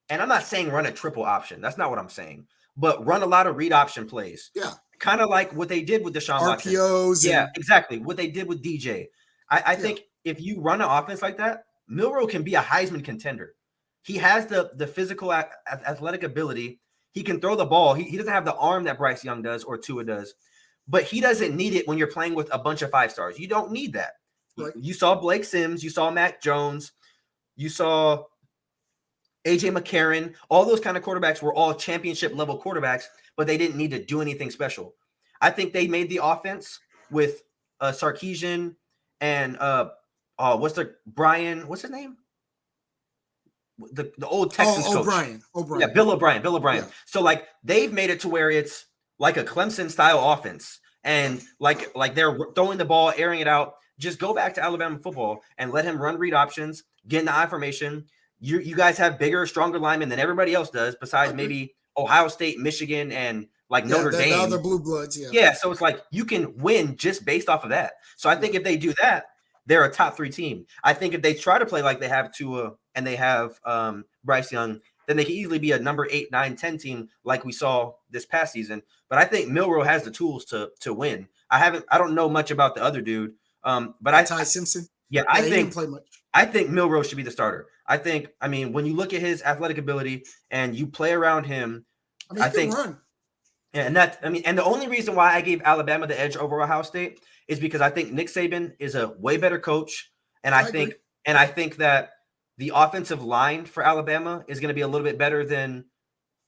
and I'm not saying run a triple option. That's not what I'm saying. But run a lot of read option plays. Yeah. Kind of like what they did with Deshaun Watson. RPOs. Yeah, exactly. What they did with DJ. I think if you run an offense like that, Milroe can be a Heisman contender. He has the physical athletic ability. He can throw the ball. He doesn't have the arm that Bryce Young does or Tua does. But he doesn't need it when you're playing with a bunch of 5-stars. You don't need that. Right. You saw Blake Sims. You saw Mac Jones. You saw A.J. McCarron. All those kind of quarterbacks were all championship-level quarterbacks, but they didn't need to do anything special. I think they made the offense with Sarkisian and what's his name? The old Texans coach. O'Brien. Yeah, Bill O'Brien. Yeah. So like they've made it to where it's like a Clemson style offense, and like they're throwing the ball, airing it out. Just go back to Alabama football and let him run read options, get in the I formation. You guys have bigger, stronger linemen than everybody else does, besides maybe Ohio State, Michigan, and like Notre Dame. The other blue bloods, Yeah, so it's like you can win just based off of that. So I think if they do that, they're a top 3 team. I think if they try to play like they have Tua and they have Bryce Young, then they can easily be a number 8, 9, 10 team like we saw this past season. But I think Milroe has the tools to win. I don't know much about the other dude. But Ty Simpson. Yeah, he didn't play much. I think Milroe should be the starter. I mean, when you look at his athletic ability and you play around him, I think run. Yeah, and the only reason why I gave Alabama the edge over Ohio State is because I think Nick Saban is a way better coach, and I think that the offensive line for Alabama is going to be a little bit better than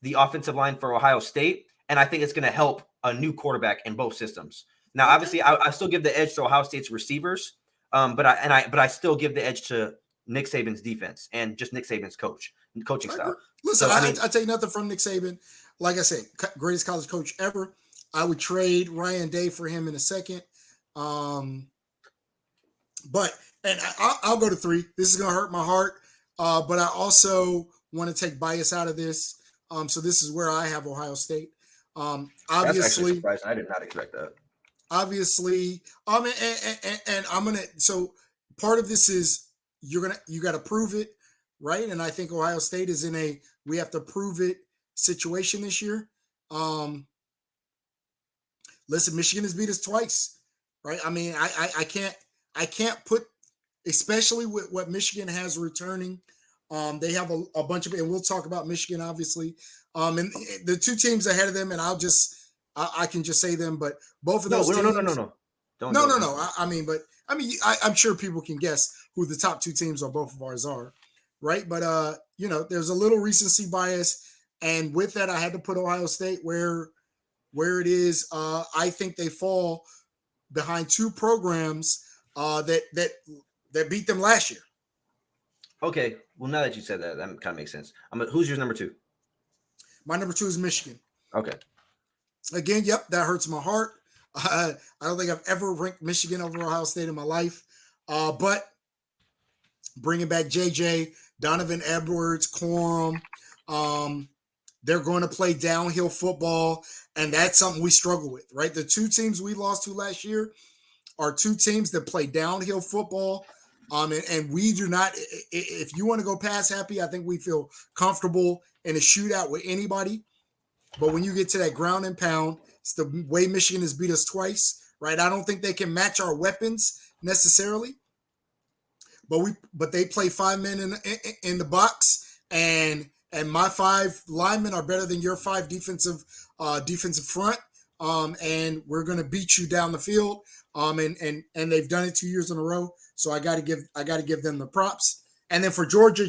the offensive line for Ohio State, and I think it's going to help a new quarterback in both systems. Now, obviously, I still give the edge to Ohio State's receivers, but I still give the edge to Nick Saban's defense and just Nick Saban's coaching style. Listen, I take nothing from Nick Saban. Like I said, greatest college coach ever. I would trade Ryan Day for him in a second. But I'll go to 3. This is going to hurt my heart. But I also want to take bias out of this. So this is where I have Ohio State. Obviously, that's actually surprising. I did not expect that. Obviously, and I'm gonna. So part of this is you got to prove it, right? And I think Ohio State is in a we have to prove it situation this year. Listen, Michigan has beat us twice, right? I mean, I can't put, especially with what Michigan has returning. They have a bunch of, and we'll talk about Michigan, obviously. And the 2 teams ahead of them, and I can just say them, but both of those teams. No. I'm sure people can guess who the top 2 teams on both of ours are, right? But there's a little recency bias, and with that, I had to put Ohio State where it is. I think they fall behind 2 programs that beat them last year. Okay, well, now that you said that kind of makes sense. Who's your number 2? My number 2 is Michigan. Okay. Again, yep, that hurts my heart. I don't think I've ever ranked Michigan over Ohio State in my life. But bringing back JJ, Donovan Edwards, Corum, they're going to play downhill football, and that's something we struggle with, right? The 2 teams we lost to last year are 2 teams that play downhill football. And we do not, if you want to go pass happy, I think we feel comfortable in a shootout with anybody. But when you get to that ground and pound, it's the way Michigan has beat us twice, right? I don't think they can match our weapons necessarily. But they play 5 men in the box, and my 5 linemen are better than your 5 defensive front. And we're going to beat you down the field. And they've done it 2 years in a row. So I got to give them the props. And then for Georgia,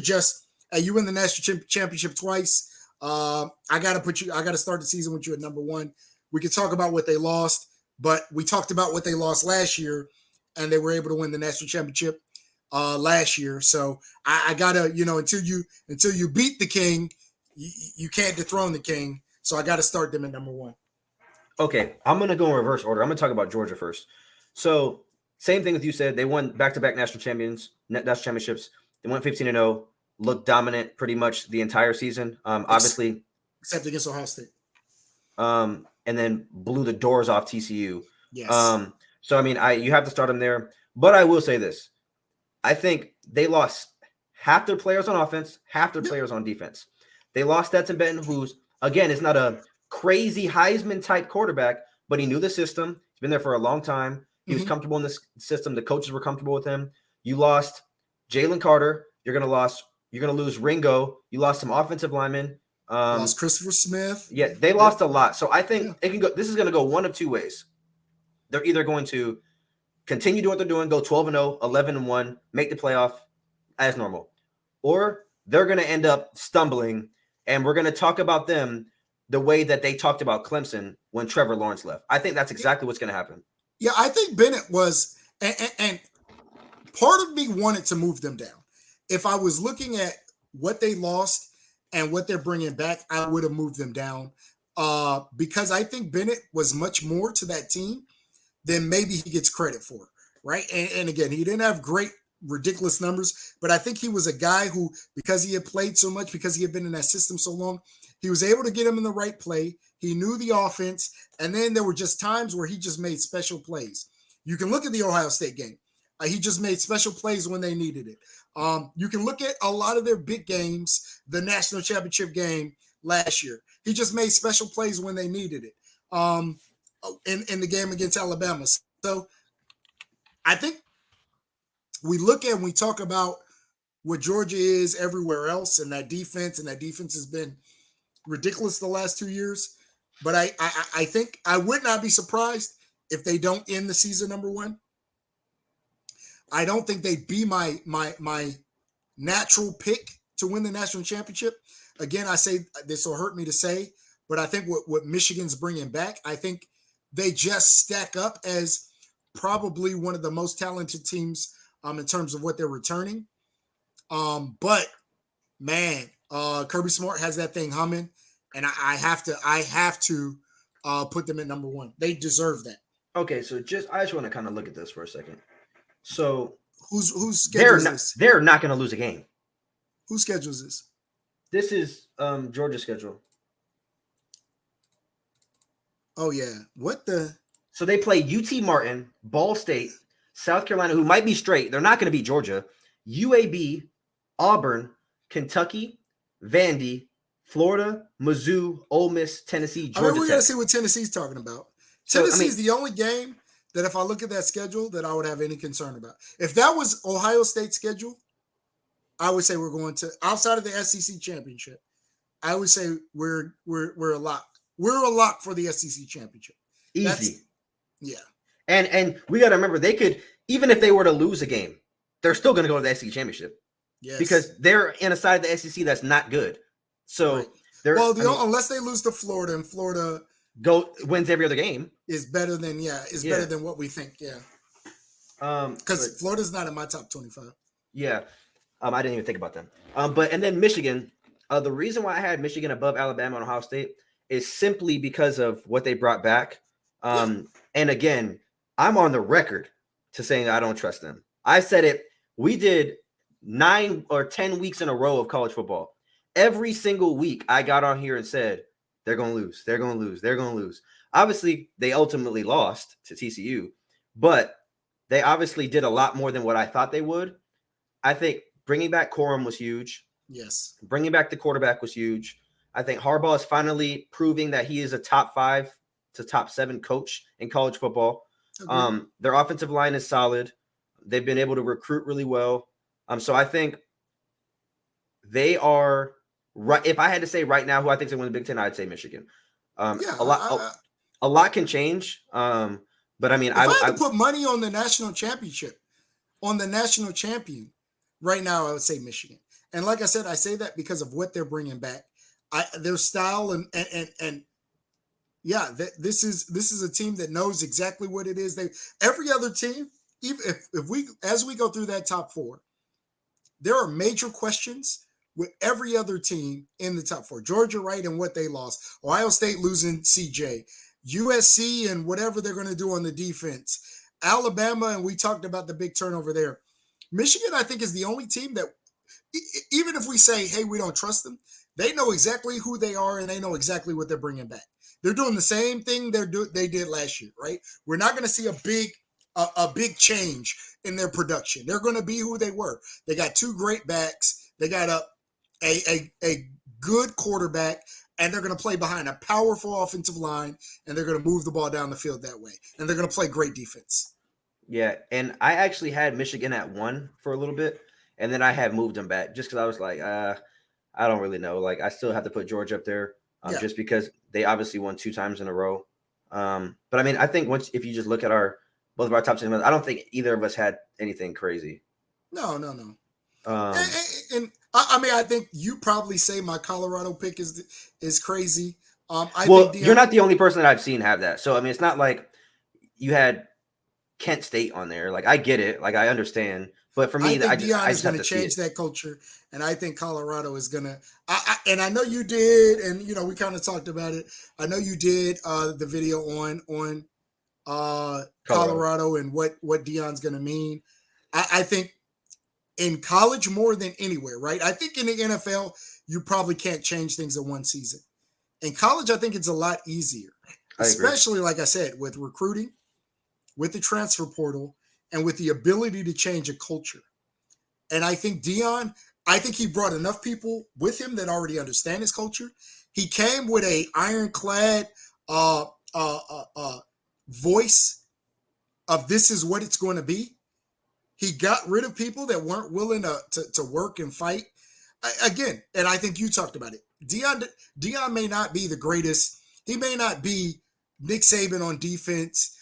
you win the national championship twice. I got to start the season with you at number 1. We could talk about what they lost, but we talked about what they lost last year, and they were able to win the national championship last year. So I gotta, until you beat the king, you can't dethrone the king. So I got to start them at number 1. Okay, I'm gonna go in reverse order. I'm gonna talk about Georgia first. So same thing with you said. They won back-to-back national championships. They went 15-0, looked dominant pretty much the entire season. Obviously, except against Ohio State. And then blew the doors off TCU. Yes. So I mean, you have to start them there. But I will say this: I think they lost half their players on offense, half their players on defense. They lost Stetson Benton, who's again is not a crazy Heisman type quarterback, but he knew the system. He's been there for a long time. He was comfortable in this system. The coaches were comfortable with him. You lost Jalen Carter. You're gonna lose Ringo. You lost some offensive linemen. Lost Christopher Smith. Yeah, they lost a lot. So I think it can go. This is going to go one of 2 ways. They're either going to continue doing what they're doing, go 12-0, 11-1, make the playoff as normal, or they're going to end up stumbling, and we're going to talk about them the way that they talked about Clemson when Trevor Lawrence left. I think that's exactly what's going to happen. Yeah, I think Bennett was, and part of me wanted to move them down. If I was looking at what they lost and what they're bringing back, I would have moved them down because I think Bennett was much more to that team than maybe he gets credit for, right? And again, he didn't have great, ridiculous numbers, but I think he was a guy who, because he had played so much, because he had been in that system so long, he was able to get him in the right play. He knew the offense, and then there were just times where he just made special plays. You can look at the Ohio State game. He just made special plays when they needed it. You can look at a lot of their big games, the national championship game last year. He just made special plays when they needed it. In the game against Alabama. So I think we look at and we talk about what Georgia is everywhere else, and that defense has been ridiculous the last 2 years. But I think I would not be surprised if they don't end the season number one. I don't think they'd be my natural pick to win the national championship. Again, I say this will hurt me to say, but I think what Michigan's bringing back, I think they just stack up as probably one of the most talented teams in terms of what they're returning. But man, Kirby Smart has that thing humming, and I have to put them at number one. They deserve that. Okay, so I just want to kind of look at this for a second. So who's schedules this? They're not going to lose a game. Who schedules this? This is Georgia's schedule. Oh yeah, what the? So they play UT Martin, Ball State, South Carolina, who might be straight. They're not going to beat Georgia. UAB, Auburn, Kentucky, Vandy, Florida, Mizzou, Ole Miss, Tennessee, Georgia we're Tech. going to see what Tennessee's talking about. Tennessee's the only game that if I look at that schedule that I would have any concern about. If that was Ohio State's schedule, I would say we're going to, outside of the SEC championship, I would say we're a lock. We're a lock for the SEC championship. Easy. Yeah. And we got to remember, they could, even if they were to lose a game, they're still going to go to the SEC championship. Yes. Because they're in a side of the SEC that's not good. So right. they're unless they lose to Florida, and Florida wins every other game, is better than better than what we think. Yeah. Because Florida's not in my top 25. Yeah. I didn't even think about them. And then Michigan. The reason why I had Michigan above Alabama and Ohio State is simply because of what they brought back. And again, I'm on the record to saying I don't trust them. I said it. We did 9 or 10 weeks in a row of college football. Every single week I got on here and said, they're going to lose. They're going to lose. They're going to lose. Obviously, they ultimately lost to TCU, but they obviously did a lot more than what I thought they would. I think bringing back Corum was huge. Yes. Bringing back the quarterback was huge. I think Harbaugh is finally proving that he is a top 5 to top 7 coach in college football. Their offensive line is solid. They've been able to recruit really well. So I think they are right. If I had to say right now who I think is going to win the Big Ten, I'd say Michigan. A lot can change. But I mean, if I had to put money on the national championship, on the national champion right now, I would say Michigan. And like I said, I say that because of what they're bringing back, their style and yeah, this is a team that knows exactly what it is. Every other team, even as we go through that top 4, there are major questions with every other team in the top 4. Georgia, right, and what they lost. Ohio State losing CJ, USC, and whatever they're going to do on the defense. Alabama, and we talked about the big turnover there. Michigan, I think, is the only team that, even if we say, hey, we don't trust them, they know exactly who they are and they know exactly what they're bringing back. They're doing the same thing they did last year, right? We're not going to see a big change in their production. They're going to be who they were. They got 2 great backs. They got a good quarterback, and they're going to play behind a powerful offensive line, and they're going to move the ball down the field that way. And they're going to play great defense. Yeah, and I actually had Michigan at 1 for a little bit, and then I had moved them back just because I was like, I don't really know. Like, I still have to put Georgia up there just because they obviously won 2 times in a row. But I mean, I think if you just look at both of our top 10, I don't think either of us had anything crazy. No. And I mean, I think you probably say my Colorado pick is crazy. You're not the only person that I've seen have that. So I mean, it's not like you had Kent State on there. Like I get it, like I understand, but for I me, think I Dion is just going have to to see change it. that culture, and I think Colorado is going to. And I know you did, and we kind of talked about it. I know you did the video on Colorado. Colorado and what Dion's going to mean. I think in college more than anywhere, right? I think in the NFL you probably can't change things in one season. In college, I think it's a lot easier, I agree. especially like I said, with recruiting, with the transfer portal, and with the ability to change a culture. And I think Dion, I think he brought enough people with him that already understand his culture. He came with a ironclad uh, uh, uh, uh, voice of this is what it's going to be. He got rid of people that weren't willing to work and fight. Again, and I think you talked about it. Dion may not be the greatest. He may not be Nick Saban on defense,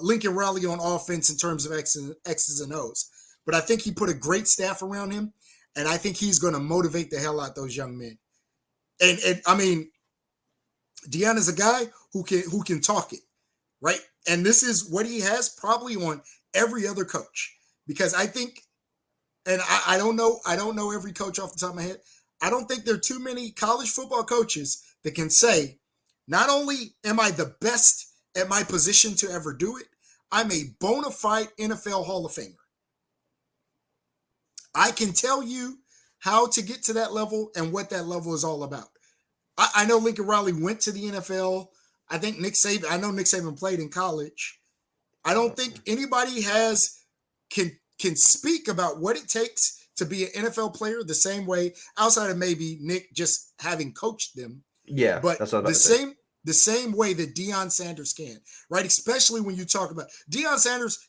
Lincoln Riley on offense in terms of X's and O's. But I think he put a great staff around him, and I think he's going to motivate the hell out those young men. And I mean, Dion is a guy who can talk it, right? And this is what he has probably on every other coach, because I think, and I don't know every coach off the top of my head. I don't think there are too many college football coaches that can say, not only am I the best at my position to ever do it, I'm a bona fide NFL Hall of Famer. I can tell you how to get to that level and what that level is all about. I know Lincoln Riley went to the NFL. I know Nick Saban played in college. I don't think anybody can speak about what it takes to be an NFL player the same way, outside of maybe Nick just having coached them. Yeah, but that's what I was about to say. The same way that Deion Sanders can, right? Especially when you talk about Deion Sanders.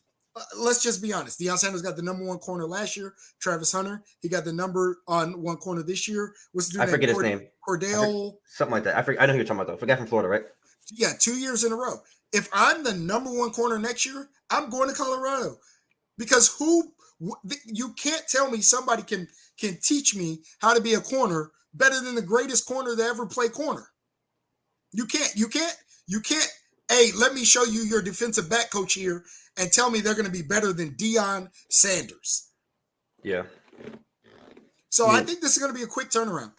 Let's just be honest. Deion Sanders got the number one corner last year. Travis Hunter, he got the number on one corner this year. What's the dude I forget his name. Cordell. Something like that. I know who you're talking about though. Forget from Florida, right? Yeah, 2 years in a row. If I'm the number one corner next year, I'm going to Colorado, because you can't tell me somebody can teach me how to be a corner better than the greatest corner to ever play corner. You can't. Hey, let me show you your defensive back coach here and tell me they're going to be better than Deion Sanders. Yeah. So I think this is going to be a quick turnaround.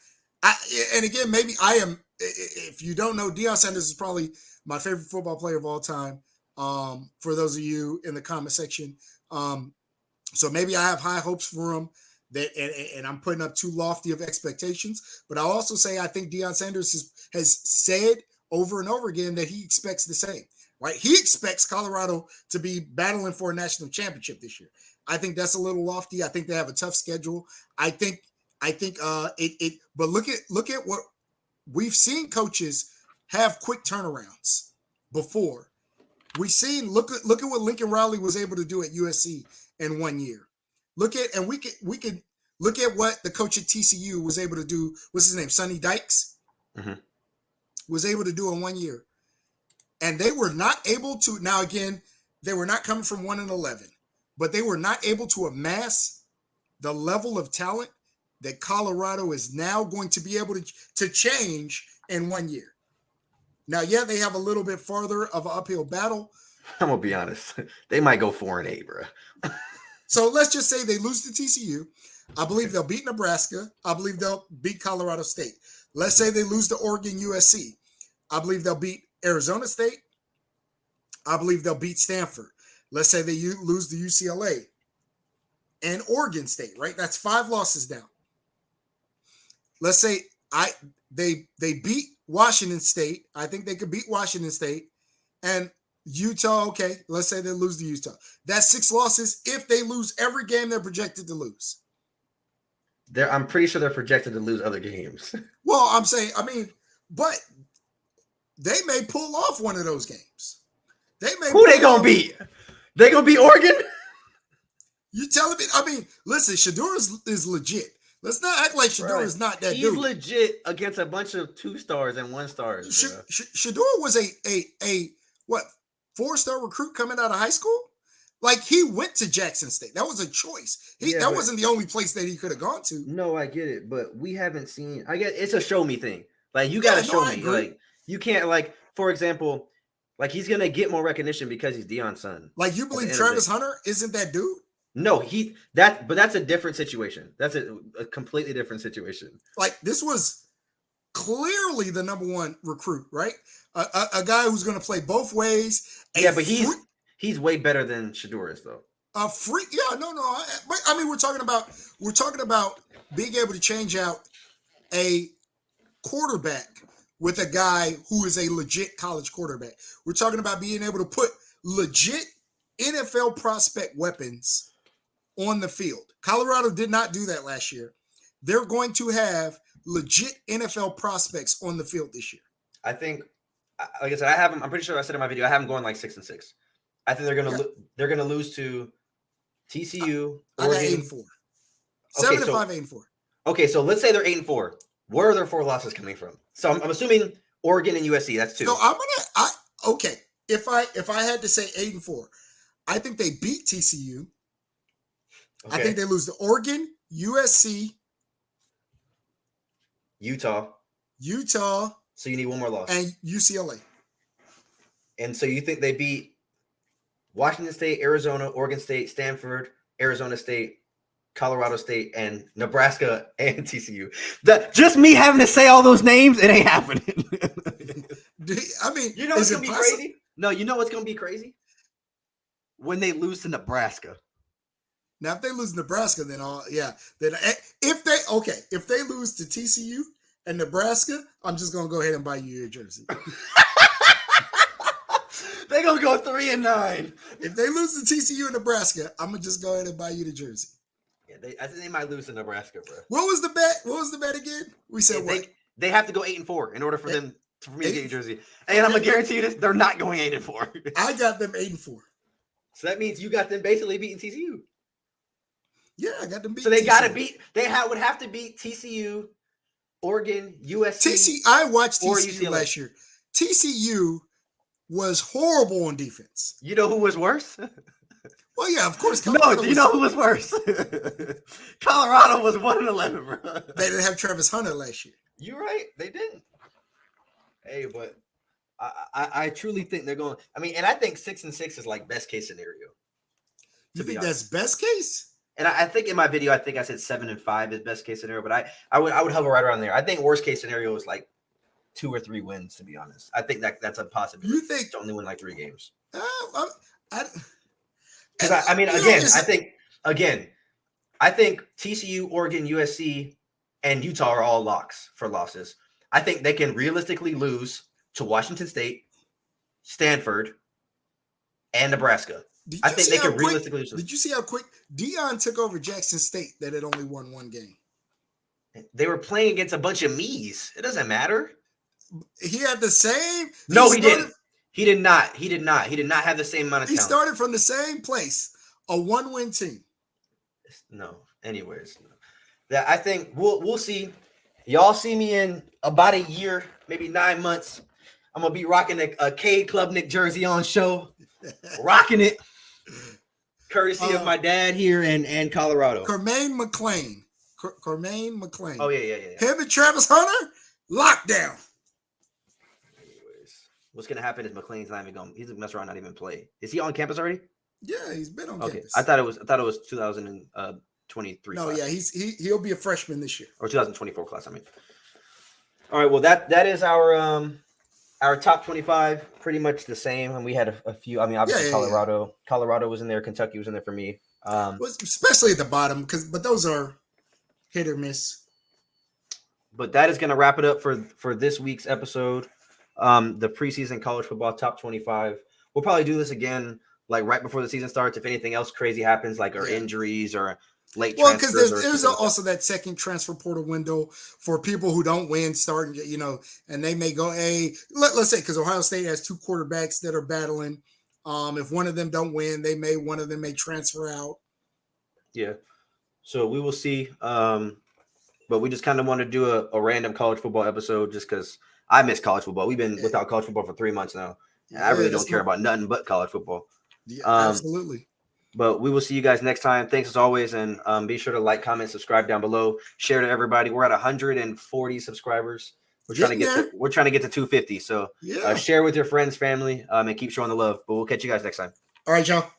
And again, maybe I am. If you don't know, Deion Sanders is probably my favorite football player of all time. For those of you in the comment section, so maybe I have high hopes for him, and I'm putting up too lofty of expectations. But I'll also say I think Deion Sanders has said over and over again that he expects the same, right? He expects Colorado to be battling for a national championship this year. I think that's a little lofty. I think they have a tough schedule. I think but look at what we've seen coaches have quick turnarounds before. We've seen look at what Lincoln Riley was able to do at USC in 1 year. We could look at what the coach at TCU was able to do. What's his name? Sonny Dykes. Mm-hmm. Was able to do in 1 year. And they were not able to, now again, they were not coming from 1-11, but they were not able to amass the level of talent that Colorado is now going to be able to change in 1 year. Now, yeah, they have a little bit farther of an uphill battle. I'm gonna be honest. They might go 4-8, bro. So let's just say they lose to TCU. I believe they'll beat Nebraska. I believe they'll beat Colorado State. Let's say they lose to Oregon, USC. I believe they'll beat Arizona State. I believe they'll beat Stanford. Let's say they lose to UCLA and Oregon State, right? That's 5 losses down. Let's say they beat Washington State. I think they could beat Washington State. And Utah, okay, let's say they lose to Utah. That's 6 losses if they lose every game they're projected to lose. I'm pretty sure they're projected to lose other games. Well, I'm saying, but they may pull off one of those games. Who they gonna beat? They gonna beat Oregon? You telling me? I mean, listen, Shador is legit. Let's not act like Shador is not that dude. He's legit against a bunch of 2-stars and 1-stars. Shador was a 4-star recruit coming out of high school. Like, he went to Jackson State. That was a choice. That wasn't the only place that he could have gone to. No, I get it, but we haven't seen. I get it's a show me thing. Like, you gotta show me. Like, you can't, like, for example, Like he's gonna get more recognition because he's Deion's son. Like you believe Travis Hunter isn't that dude? No, but that's a different situation. That's a completely different situation. Like this was clearly the number one recruit, right? A guy who's going to play both ways. Yeah, but he's way better than Shedeur is, though. A freak, yeah, no. But I mean, we're talking about being able to change out a quarterback with a guy who is a legit college quarterback. We're talking about being able to put legit NFL prospect weapons on the field. Colorado did not do that last year. They're going to have legit NFL prospects on the field this year. I think, like I said, I have them. I'm pretty sure I said in my video, I have them going like 6-6. I think they're gonna lose to TCU. I got 8-4. 7-5, 8-4. Okay, so let's say they're 8-4. Where are their 4 losses coming from? So I'm assuming Oregon and USC. That's 2. So okay. If I had to say 8-4, I think they beat TCU. Okay. I think they lose to Oregon, USC, Utah. So you need one more loss. And UCLA. And so you think they beat Washington State, Arizona, Oregon State, Stanford, Arizona State, Colorado State, and Nebraska and TCU. Just me having to say all those names, it ain't happening. I mean, you know what's going to be crazy? No, you know what's going to be crazy? When they lose to Nebraska. Now, if they lose Nebraska, then if they lose to TCU and Nebraska, I'm just gonna go ahead and buy you your jersey. They're gonna go 3-9. If they lose to TCU and Nebraska, I'm gonna just go ahead and buy you the jersey. Yeah, I think they might lose to Nebraska, bro. What was the bet again? We said what? They have to go 8-4 in order for me to get your jersey. And I'm gonna guarantee you this: they're not going 8-4. I got them 8-4. So that means you got them basically beating TCU. Yeah, I got them beat. So they got to beat. Would have to beat TCU, Oregon, USC. I watched TCU last year. TCU was horrible on defense. You know who was worse? Well, yeah, of course. Do you know who was worse? Colorado was 1-11, bro. They didn't have Travis Hunter last year. You're right. They didn't. Hey, but I truly think they're going. I mean, and I think 6-6 is like best case scenario. You think that's best case? And I think in my video, I think I said 7-5 is best case scenario, but I would hover right around there. I think worst case scenario is like 2 or 3 wins, to be honest. I think that's a possibility. You think to only win like 3 games? Because I think TCU, Oregon, USC, and Utah are all locks for losses. I think they can realistically lose to Washington State, Stanford, and Nebraska. I think they can realistically lose. Did you see how quick Deion took over Jackson State that had only won 1 game? They were playing against a bunch of me's. It doesn't matter. He had the same. No, he didn't. He did not. He did not have the same amount of talent. He started from the same place, a 1-win team. No. Anyways, that I think we'll see. Y'all see me in about a year, maybe 9 months. I'm gonna be rocking a Cade Klubnik jersey on show, rocking it, courtesy of my dad here in Colorado. Cormaine McClain. Cormaine McClain. Oh yeah. Him and Travis Hunter, lockdown. Anyways, what's gonna happen is McClain's not even going. He's gonna mess around, not even play. Is he on campus already? Yeah, he's been on campus. I thought it was 2023. No, class. yeah, he'll be a freshman this year. Or 2024 class, I mean. All right, well that is our top 25, pretty much the same. And we had a few. I mean, obviously Colorado. Yeah. Colorado was in there. Kentucky was in there for me. Especially at the bottom, but those are hit or miss. But that is going to wrap it up for this week's episode. The preseason college football top 25. We'll probably do this again, like right before the season starts. If anything else crazy happens, like or injuries or late transfers. Well, because there's also that second transfer portal window for people who don't win, starting, and they may go, hey, let's say, because Ohio State has 2 quarterbacks that are battling. If one of them don't win, one of them may transfer out. Yeah. So we will see. But we just kind of want to do a random college football episode just because I miss college football. We've been without college football for 3 months now. And I really don't care about nothing but college football. Yeah, absolutely. But we will see you guys next time. Thanks as always. And be sure to like, comment, subscribe down below. Share to everybody. We're at 140 subscribers. We're trying to get to 250. So yeah. share with your friends, family, and keep showing the love. But we'll catch you guys next time. All right, y'all.